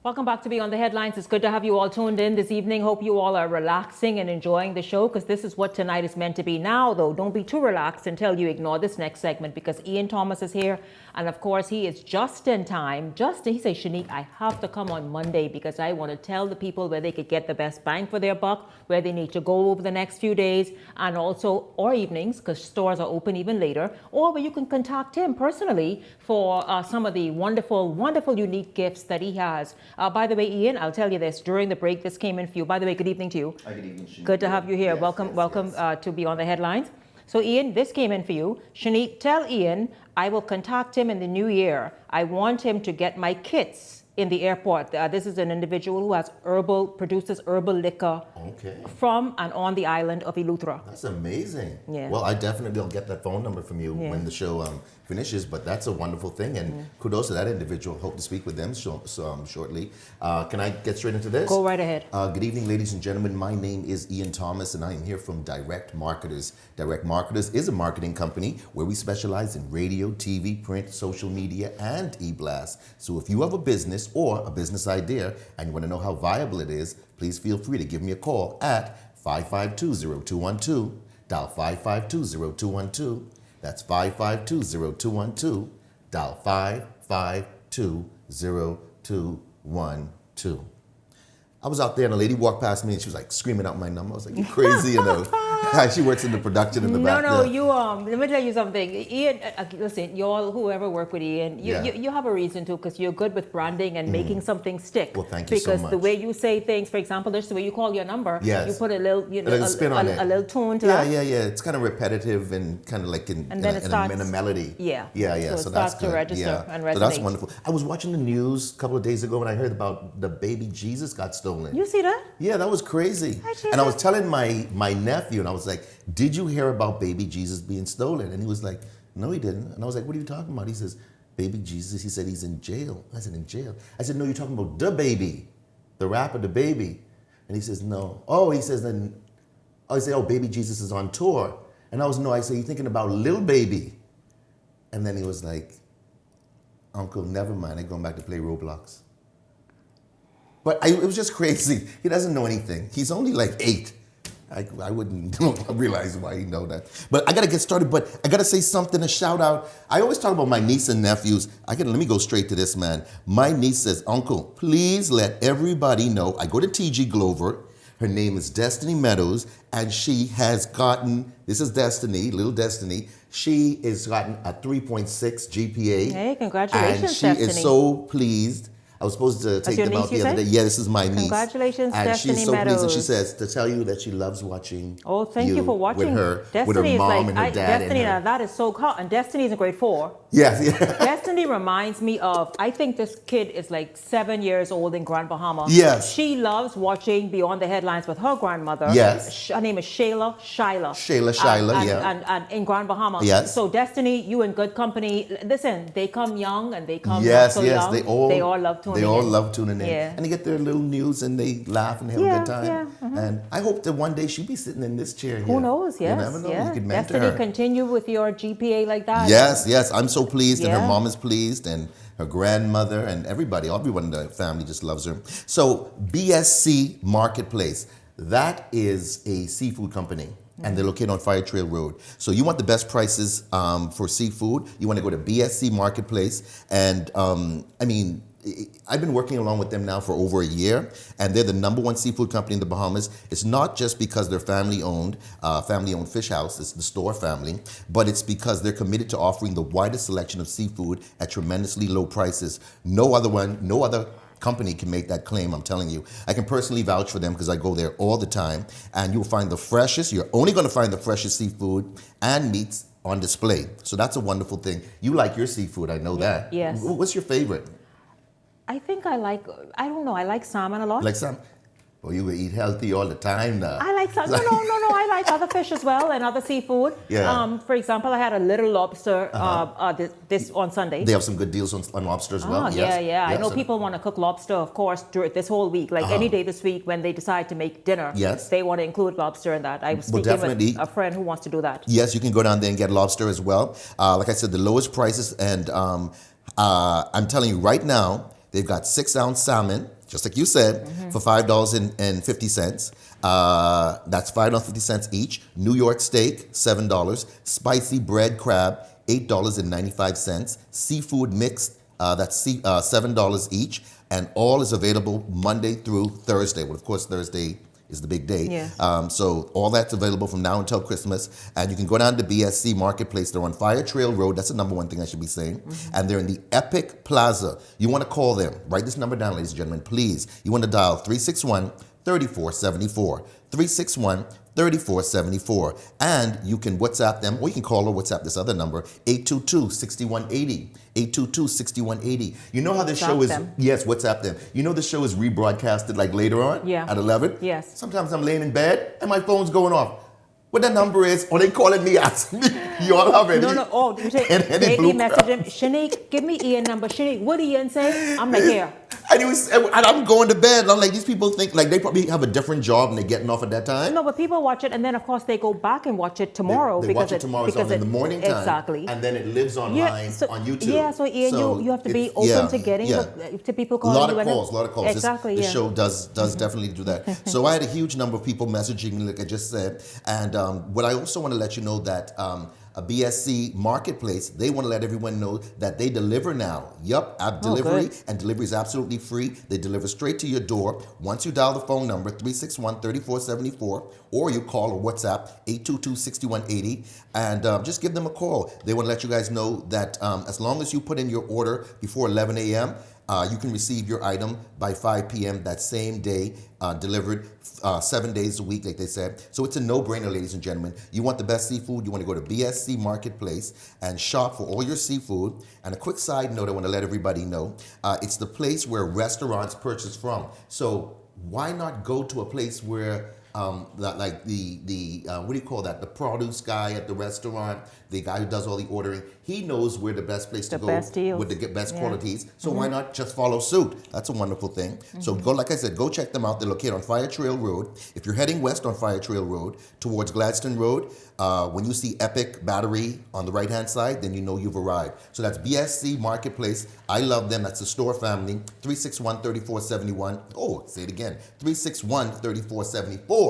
Welcome back to Beyond the Headlines. It's good to have you all tuned in this evening. Hope you all are relaxing and enjoying the show, because this is what tonight is meant to be. Now, though, don't be too relaxed until you ignore this next segment, because Ian Thomas is here. And of course, he is just in time. He says, Shanique, I have to come on Monday because I want to tell the people where they could get the best bang for their buck, where they need to go over the next few days, and also, or evenings, because stores are open even later, or where you can contact him personally for some of the wonderful, wonderful, unique gifts that he has. By the way, Ian, I'll tell you this, during the break, this came in for you. By the way, good evening to you. Hi, good evening, Shanique. Good to have you here. Yes, welcome to Beyond the Headlines. So, Ian, this came in for you. Shanique, tell Ian I will contact him in the new year. I want him to get my kits in the airport. This is an individual who has produces herbal liquor from and on the island of Eleuthera. That's amazing. Yeah. Well, I definitely will get that phone number from you when the show finishes, but that's a wonderful thing, and kudos to that individual. Hope to speak with them shortly. Can I get straight into this? Go right ahead. Good evening, ladies and gentlemen. My name is Ian Thomas, and I am here from Direct Marketers. Direct Marketers is a marketing company where we specialize in radio, TV, print, social media, and e-blast. So if you have a business or a business idea and you want to know how viable it is, please feel free to give me a call at 552-0212, dial 552-0212. That's 552-0212, dial 552-0212. I was out there and a lady walked past me and she was like screaming out my number. I was like, you crazy, you know. She works in the production in the back there. Let me tell you something. Ian, listen, y'all, whoever work with Ian, you have a reason to, because you're good with branding and making something stick. Well, thank you so much. Because the way you say things, for example, there's the way you call your number. Yes. You put a little, a spin on it. A little tune to that. Yeah. It's kind of repetitive and kind of like in a melody. Yeah. So that's good. To register and resonate. So that's wonderful. I was watching the news a couple of days ago and I heard about the baby Jesus got stolen. You see that? Yeah, that was crazy. And I was telling my nephew, and I was like, did you hear about baby Jesus being stolen? And he was like, no, he didn't. And I was like, what are you talking about? He says, baby Jesus, he said he's in jail. I said, in jail? I said, no, you're talking about the baby, the rapper, the baby. And he says, no. He says, baby Jesus is on tour. And I said, you're thinking about Lil Baby. And then he was like, Uncle, never mind, I'm going back to play Roblox. But it was just crazy. He doesn't know anything. He's only like 8. I wouldn't realize why he know that. But I got to get started. But I got to say something, a shout out. I always talk about my niece and nephews. Let me go straight to this, man. My niece says, Uncle, please let everybody know. I go to TG Glover. Her name is Destiny Meadows. And she has gotten, this is Destiny, little Destiny. She has gotten a 3.6 GPA. Hey, congratulations, and she Destiny. is so pleased. I was supposed to take them out the other day. Yeah, this is my niece. Congratulations, and Destiny she's so Meadows. pleased, and she says to tell you that she loves watching. Oh, thank you for watching. With her mom and her dad. Destiny, now that is so cool. And Destiny's in grade 4. Yes. Destiny reminds me of, I think this kid is like 7 years old in Grand Bahama. Yes. She loves watching Beyond the Headlines with her grandmother. Yes. Her name is Shayla. And in Grand Bahama. Yes. So Destiny, you in good company. Listen, they come young and they come young. They all love tuning in. They all love tuning in. Yeah. And they get their little news and they laugh and have a good time. Yeah. And I hope that one day she'll be sitting in this chair here. Who knows? Yes. You never know. You could mentor Destiny, her. continue with your GPA like that. Yes. I'm so pleased, and her mom is pleased, and her grandmother, and everyone in the family just loves her. So BSC Marketplace, that is a seafood company. And they're located on Fire Trail Road. So you want the best prices for seafood, you want to go to BSC Marketplace. And I've been working along with them now for over a year, and they're the #1 seafood company in the Bahamas. It's not just because they're family-owned fish house, it's the store family, but it's because they're committed to offering the widest selection of seafood at tremendously low prices. No other company can make that claim, I'm telling you. I can personally vouch for them because I go there all the time, and you'll find the freshest, you're only going to find the freshest seafood and meats on display. So that's a wonderful thing. You like your seafood, I know that. Yes. What's your favorite? I think I like salmon a lot. Like salmon? Oh, you eat healthy all the time now. I like salmon. No, I like other fish as well and other seafood. Yeah. For example, I had a little lobster this on Sunday. They have some good deals on lobster as well. Yeah. I know people want to cook lobster, of course, during this whole week. Like any day this week when they decide to make dinner, they want to include lobster in that. I was speaking with a friend who wants to do that. Yes, you can go down there and get lobster as well. Like I said, the lowest prices, and I'm telling you right now, they've got 6-ounce salmon, just like you said, for $5.50. That's $5.50 each. New York steak, $7. Spicy bread crab, $8.95. Seafood mixed, that's $7 each. And all is available Monday through Thursday. Well, of course, Thursday is the big day. Yeah. So all that's available from now until Christmas. And you can go down to BSC Marketplace. They're on Fire Trail Road. That's the #1 thing I should be saying. And they're in the Epic Plaza. You want to call them. Write this number down, ladies and gentlemen, please. You want to dial 361-3474. 361-3474. And you can WhatsApp them, or you can call or WhatsApp this other number, 822-6180. 822-6180. You know how this show is, yes, WhatsApp them. You know the show is rebroadcasted like later on at 11? Yes. Sometimes I'm laying in bed and my phone's going off. What that number is, or they calling me, asking me, you all have any? No. Oh, you say, baby message him, Shanique, give me Ian number. Shanique, what did Ian say? I'm like, here. And I'm going to bed. And I'm like, these people think like they probably have a different job and they're getting off at that time. No, but people watch it, and then of course they go back and watch it tomorrow. They watch it tomorrow. It's on in the morning time. Exactly. And then it lives online on YouTube. Yeah, so Ian, you have to be open to getting to people calling you. A lot of calls. Exactly. This show does definitely do that. So I had a huge number of people messaging me, like I just said. And what I also want to let you know that a BSC Marketplace, they want to let everyone know that they deliver now. Yup, app delivery, and delivery is absolutely free. They deliver straight to your door. Once you dial the phone number, 361-3474, or you call or WhatsApp, 822-6180, and just give them a call. They want to let you guys know that as long as you put in your order before 11 a.m., you can receive your item by 5 p.m. that same day, delivered 7 days a week, like they said. So it's a no-brainer, ladies and gentlemen. You want the best seafood, you want to go to BSC Marketplace and shop for all your seafood. And a quick side note I want to let everybody know, it's the place where restaurants purchase from. So why not go to a place where like the what do you call that? The produce guy at the restaurant, the guy who does all the ordering, he knows where the best place to go with the best qualities. So why not just follow suit? That's a wonderful thing. So go, like I said, go check them out. They're located on Fire Trail Road. If you're heading west on Fire Trail Road towards Gladstone Road, when you see Epic Battery on the right-hand side, then you know you've arrived. So that's BSC Marketplace. I love them. That's the store family. 361-3471. Oh, say it again. 361-3474.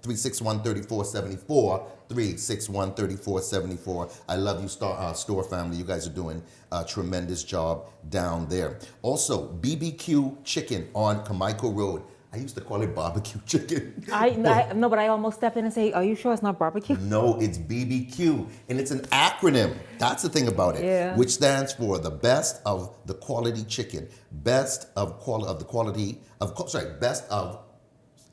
361-3474. 361-3474. I love you, store family. You guys are doing a tremendous job down there. Also, BBQ Chicken on Carmichael Road. I used to call it barbecue chicken. No, but I almost stepped in and say, are you sure it's not barbecue? No, it's BBQ. And it's an acronym. That's the thing about it. Yeah. Which stands for the best of the quality chicken. Best of the quality of, best of,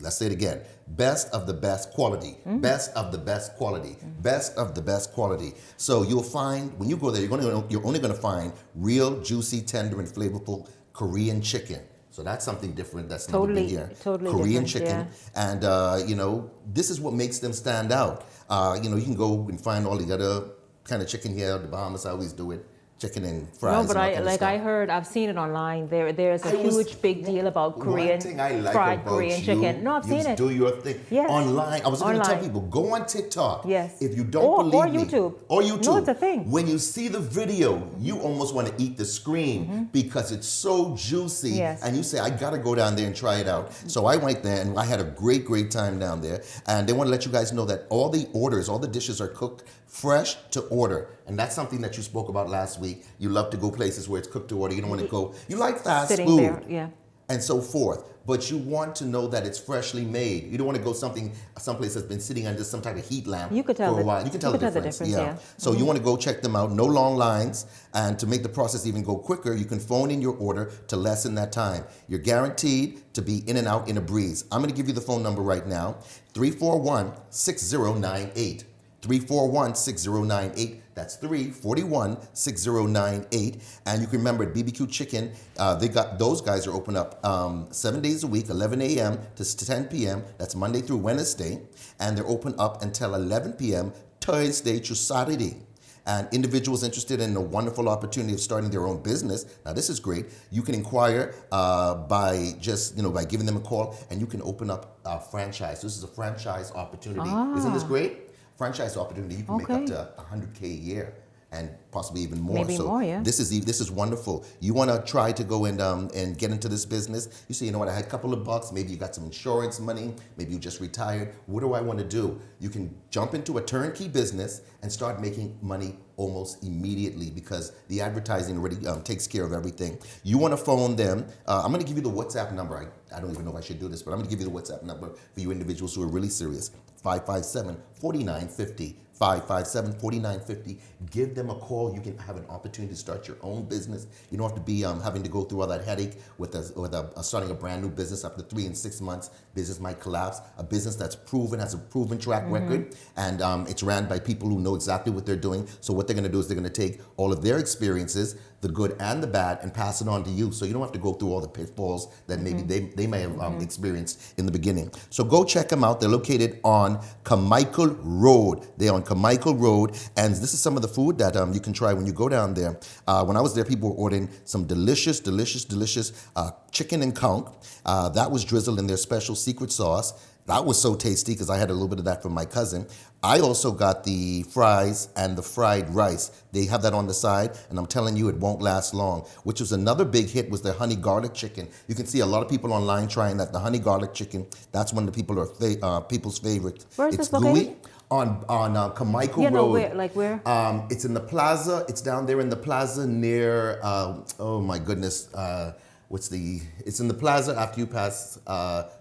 let's say it again. Best of the best quality. Best of the best quality. Best of the best quality. So you'll find, when you go there, you're only going to find real, juicy, tender, and flavorful Korean chicken. So that's something different that's never been here. Totally Korean different, chicken. And, this is what makes them stand out. You can go and find all the other kind of chicken here. The Bahamas always do it. Chicken and fries. No, but I've seen it online. There's a huge big deal about Korean fried Korean chicken. No, I've seen it. Do your thing. Yes. Online. I was going to tell people, go on TikTok. Yes. If you don't believe me. Or YouTube. No, it's a thing. When you see the video, you almost want to eat the screen because it's so juicy. Yes. And you say, I got to go down there and try it out. So I went there and I had a great, great time down there. And they want to let you guys know that all the dishes are cooked fresh to order. And that's something that you spoke about last week. week. You love to go places where it's cooked to order. You don't want to go. You like fast Sitting food. there, yeah. And so forth. But you want to know that it's freshly made. You don't want to go someplace that's been sitting under some type of heat lamp You could tell for a the- while. You can tell the difference. yeah. So you want to go check them out. No long lines. And to make the process even go quicker, you can phone in your order to lessen that time. You're guaranteed to be in and out in a breeze. I'm going to give you the phone number right now. 341-6098. 341-6098. That's 341-6098. And you can remember at BBQ Chicken, those guys are open up 7 days a week, 11 a.m. to 10 p.m. That's Monday through Wednesday. And they're open up until 11 p.m. Thursday to Saturday. And individuals interested in a wonderful opportunity of starting their own business, now this is great. You can inquire by giving them a call, and you can open up a franchise. This is a franchise opportunity. Isn't this great? Franchise opportunity. You can make up to $100K a year, and possibly even more. Maybe more, yeah. This is wonderful. You want to try to go and get into this business. You say, you know what, I had a couple of bucks. Maybe you got some insurance money. Maybe you just retired. What do I want to do? You can jump into a turnkey business and start making money almost immediately, because the advertising already takes care of everything. You want to phone them. I'm going to give you the WhatsApp number. I don't even know if I should do this, but I'm going to give you the WhatsApp number for you individuals who are really serious. 557-4950. 557-4950. Give them a call. You can have an opportunity to start your own business. You don't have to be having to go through all that headache with starting a brand new business. After 3 and 6 months, business might collapse. A business that's proven, has a proven track record, and it's ran by people who know exactly what they're doing. So what they're going to do is they're going to take all of their experiences, the good and the bad, and pass it on to you. So you don't have to go through all the pitfalls that maybe they may have experienced in the beginning. So go check them out. They're located on Carmichael Road. They're on Carmichael Road, and this is some of the food that you can try when you go down there. When I was there, people were ordering some delicious chicken and conch. That was drizzled in their special secret sauce. That was so tasty because I had a little bit of that from my cousin. I also got the fries and the fried rice. They have that on the side, and I'm telling you, it won't last long. Which was another big hit, was the honey garlic chicken. You can see a lot of people online trying that. The honey garlic chicken, that's one of the people's favorite. Where is It's this located? gooey on Carmichael Yeah, Road. no, where? Like where? It's in the plaza. It's down there in the plaza near. Oh my goodness. It's in the plaza after you pass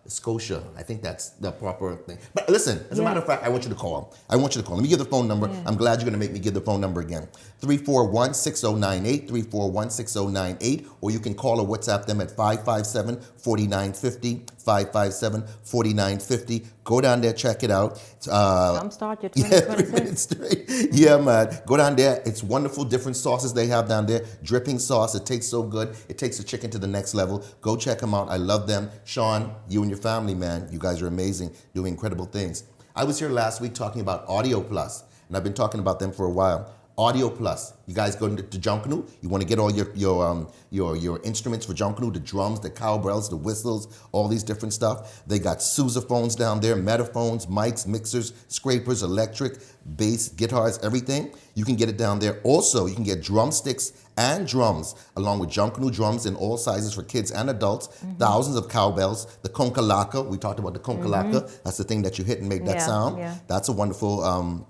Scotia. I think that's the proper thing. But listen, as a matter of fact, I want you to call. Let me give the phone number. I'm glad you're going to make me give the phone number again. 341-6098, 341-6098, or you can call or WhatsApp them at 557-4950, 557-4950. Go down there, check it out. Jumpstart your 2026. Yeah, man. Go down there. It's wonderful, different sauces they have down there. Dripping sauce. It tastes so good. It takes the chicken to the next level. Go check them out. I love them. Sean, you and your family, man, you guys are amazing, doing incredible things. I was here last week talking about Audio Plus, and I've been talking about them for a while. Audio Plus. You guys go to Junkanoo. You want to get all your instruments for Junkanoo, the drums, the cowbells, the whistles, all these different stuff. They got sousaphones down there, metaphones, mics, mixers, scrapers, electric, bass, guitars, everything. You can get it down there. Also, you can get drumsticks and drums, along with Junkanoo drums in all sizes for kids and adults. Thousands of cowbells. The konkalaka. We talked about the konkalaka. That's the thing that you hit and make that sound. Yeah. That's a wonderful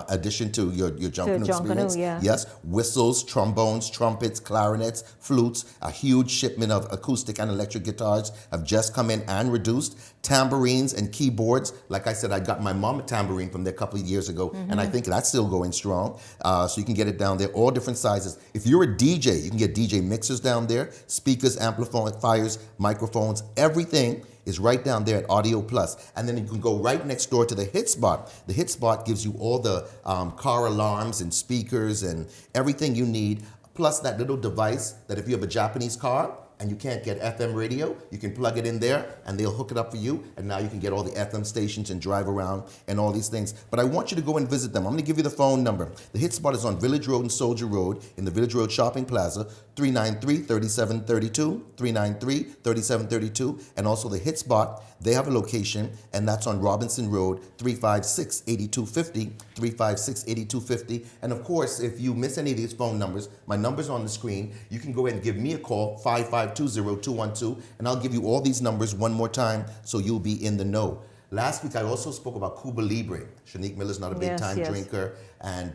addition to your Junkanoo experience. Yeah. Yes, whistles, trombones, trumpets, clarinets, flutes. A huge shipment of acoustic and electric guitars have just come in and reduced. Tambourines and keyboards. Like I said, I got my mom a tambourine from there a couple of years ago, and I think that's still going strong. So you can get it down there, all different sizes. If you're a DJ, you can get DJ mixers down there, speakers, amplifiers, microphones, everything is right down there at Audio Plus. And then you can go right next door to the Hit Spot. The Hit Spot gives you all the car alarms and speakers and everything you need, plus that little device that if you have a Japanese car and you can't get FM radio, you can plug it in there and they'll hook it up for you, and now you can get all the FM stations and drive around and all these things. But I want you to go and visit them. I'm gonna give you the phone number. The Hit Spot is on Village Road and Soldier Road in the Village Road Shopping Plaza, 393-3732, 393-3732, and also the Hit Spot, they have a location, and that's on Robinson Road, 356-8250, 356-8250. And of course, if you miss any of these phone numbers, my number's on the screen. You can go ahead and give me a call, 552-0212, and I'll give you all these numbers one more time so you'll be in the know. Last week I also spoke about Cuba Libre. Shanique Miller's not a big time yes. drinker, and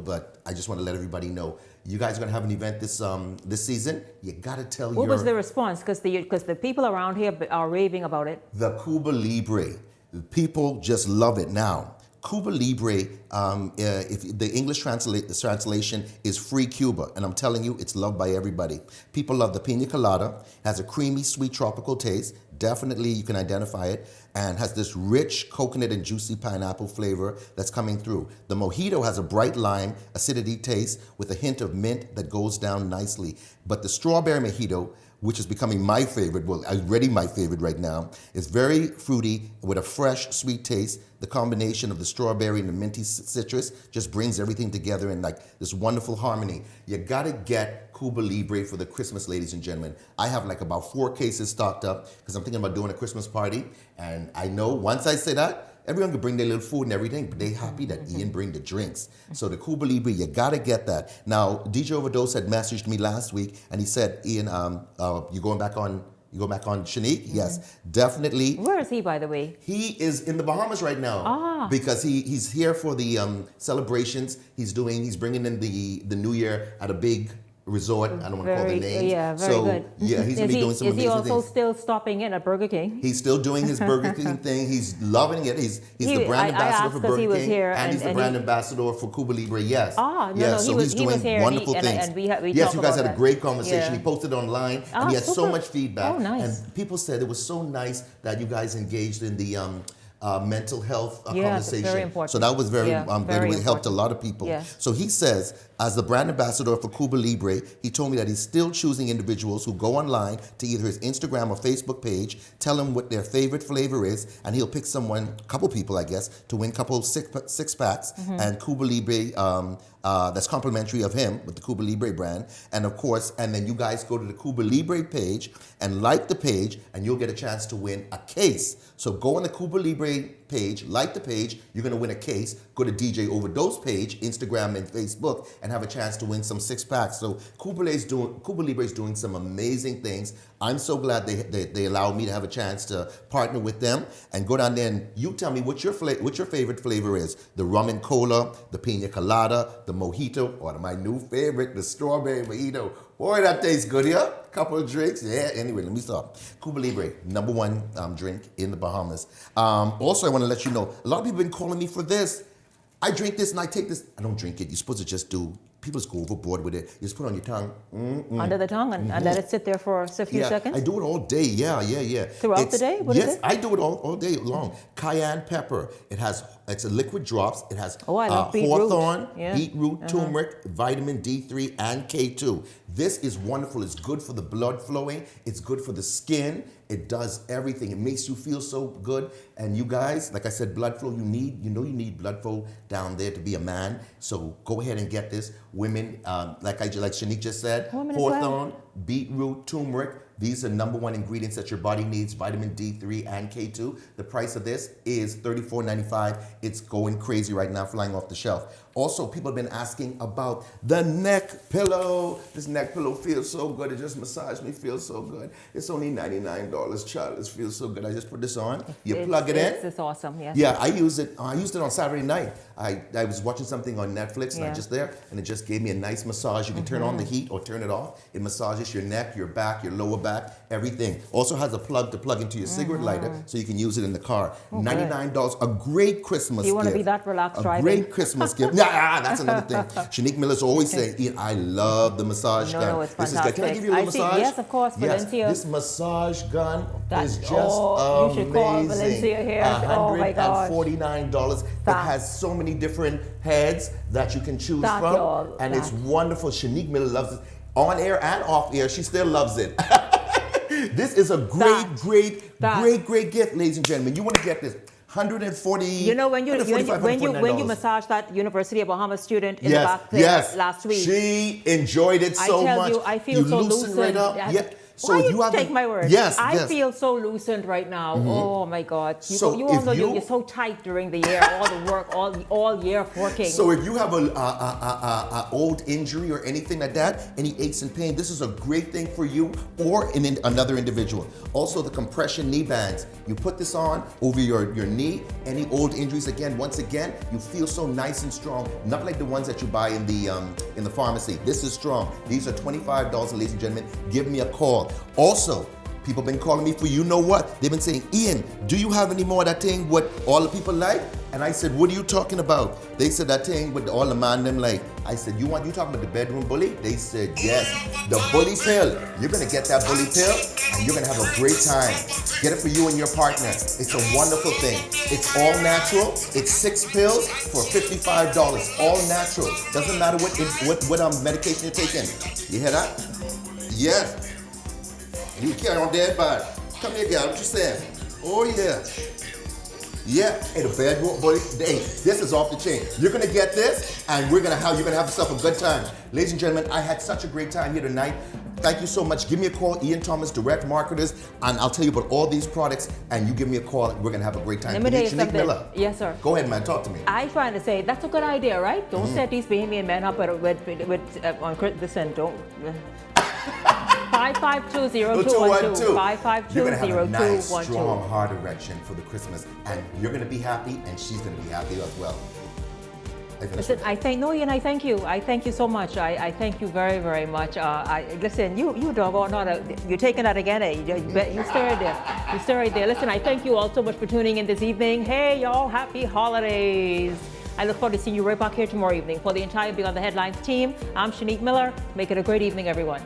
but I just want to let everybody know you guys are going to have an event this season. You got to tell What was the response? Because the people around here are raving about it. The Cuba Libre. People just love it now. Cuba Libre, if the English translation is free Cuba, and I'm telling you, it's loved by everybody. People love the pina colada, has a creamy, sweet tropical taste. Definitely you can identify it, and has this rich coconut and juicy pineapple flavor that's coming through. The mojito has a bright lime acidity taste with a hint of mint that goes down nicely. But the strawberry mojito, which is becoming my favorite, well, already my favorite right now, is very fruity with a fresh, sweet taste. The combination of the strawberry and the minty citrus just brings everything together in like this wonderful harmony. You gotta get Cuba Libre for the Christmas, ladies and gentlemen. I have like about 4 cases stocked up because I'm thinking about doing a Christmas party. And I know once I say that, everyone can bring their little food and everything, but they happy that Ian bring the drinks. So the Cuba Libre, you gotta get that. Now, DJ Overdose had messaged me last week, and he said, Ian, you going back on Shanique? Yes, definitely. Where is he, by the way? He is in the Bahamas right now because he's here for the celebrations. He's bringing in the New Year at a big resort. I don't want to call the names. Yeah, very good. Yeah, he's going to be doing some amazing things. Is he also still stopping in at Burger King? He's still doing his Burger King thing. He's loving it. He's the brand ambassador for Burger King, and he's the brand ambassador for Cuba Libre. Yes. So he's doing wonderful things. Yes, you guys had a great conversation. He posted online, and he had so much feedback. Oh, nice. And people said it was so nice that you guys engaged in the mental health conversation. Very important. So that was very good. It helped a lot of people. Yeah. So he says, as the brand ambassador for Cuba Libre, he told me that he's still choosing individuals who go online to either his Instagram or Facebook page, tell him what their favorite flavor is, and he'll pick a couple people, I guess, to win a couple six packs, and Cuba Libre, that's complimentary of him with the Cuba Libre brand. And of course, and then you guys go to the Cuba Libre page and like the page, and you'll get a chance to win a case. So go on the Cuba Libre page, like the page, you're going to win a case. Go to DJ Overdose page, Instagram and Facebook, and have a chance to win some 6-packs. So Cuba Libre is doing some amazing things. I'm so glad they allowed me to have a chance to partner with them and go down there and you tell me what your favorite flavor is. The rum and cola, the pina colada, the mojito, or my new favorite, the strawberry mojito. Boy, that tastes good, yeah? Couple of drinks. Yeah, anyway, let me stop. Cuba Libre, #1 drink in the Bahamas. Also, I want to let you know, a lot of people have been calling me for this. I drink this and I take this. I don't drink it. You're supposed to just do. People just go overboard with it. You just put it on your tongue. Under the tongue and let it sit there for a few seconds? I do it all day. Yeah. Throughout the day? What is it? I do it all day long. Cayenne pepper. It's a liquid drops. It has I love hawthorn, beetroot. beetroot, turmeric, vitamin D3, and K2. This is wonderful. It's good for the blood flowing. It's good for the skin. It does everything. It makes you feel so good. And you guys, like I said, blood flow, you need blood flow down there to be a man. So go ahead and get this. Women, like Shanique just said, hawthorn, beetroot, turmeric. These are #1 ingredients that your body needs, vitamin D3 and K2. The price of this is $34.95. It's going crazy right now, flying off the shelf. Also, people have been asking about the neck pillow. This neck pillow feels so good. It just massaged me, feels so good. It's only $99, child. It feels so good. I just put this on. You plug it in. It's awesome, yes. Yeah, I used it on Saturday night. I was watching something on Netflix, and I just there, and it just gave me a nice massage. You can turn on the heat or turn it off. It massages your neck, your back, your lower back, everything. Also has a plug to plug into your cigarette lighter, so you can use it in the car. $99, a great Christmas gift. You want to be that relaxed driving? A great Christmas gift. Yeah, that's another thing. Shanique Miller's always saying, Ian, I love the massage gun. No, it's fantastic. Can I give you a little massage? Yes, of course, Valencia. Yes, this massage gun is just you should call Valencia here. $149. It has so many different heads that you can choose from, and it's wonderful. Shanique Miller loves it. On air and off air, she still loves it. This is a great gift, ladies and gentlemen. You want to get this. $140. You know when you massaged that University of Bahamas student in the back there last week. She enjoyed it so much. I tell you, I feel so loosen lucid. Right up. Yeah. So Why if you have take my word? Yes, I yes. feel so loosened right now. Oh my God! You, So you all if know you- you're so tight during the year, all the work, all year of working. So if you have a old injury or anything like that, any aches and pain, this is a great thing for you or another individual. Also, the compression knee bands. You put this on over your knee. Any old injuries, once again, you feel so nice and strong. Not like the ones that you buy in the pharmacy. This is strong. These are $25, ladies and gentlemen. Give me a call. Also, people been calling me for you know what? They've been saying, Ian, do you have any more of that thing what all the people like? And I said, what are you talking about? They said that thing with all the man them like. I said, you talking about the bedroom bully? They said, yes. The bully pill. You're gonna get that bully pill and you're gonna have a great time. Get it for you and your partner. It's a wonderful thing. It's all natural. It's 6 pills for $55. All natural. Doesn't matter what medication you're taking. You hear that? Yeah. You carry on dead body. Come here, girl. What you saying? Oh yeah. Yeah. Hey, the bad boy. Hey, this is off the chain. You're gonna get this, and you're gonna have yourself a good time. Ladies and gentlemen, I had such a great time here tonight. Thank you so much. Give me a call, Ian Thomas, Direct Marketers, and I'll tell you about all these products. And you give me a call. We're gonna have a great time. Let me tell you Shanique something. Miller. Yes, sir. Go ahead, man. Talk to me. I trying to say that's a good idea, right? Don't set these Bahamian men up on listen. Don't. 5520212. 5520212. You're gonna have a nice, strong heart erection for the Christmas, and you're gonna be happy, and she's gonna be happy as well. Listen, I thank Ian. I thank you. I thank you so much. I thank you very, very much. Listen, you doggone not. You're taking that again. You stir it there. You stir it there. Listen, I thank you all so much for tuning in this evening. Hey, y'all, happy holidays. I look forward to seeing you right back here tomorrow evening. For the entire Beyond the Headlines team, I'm Shanique Miller. Make it a great evening, everyone.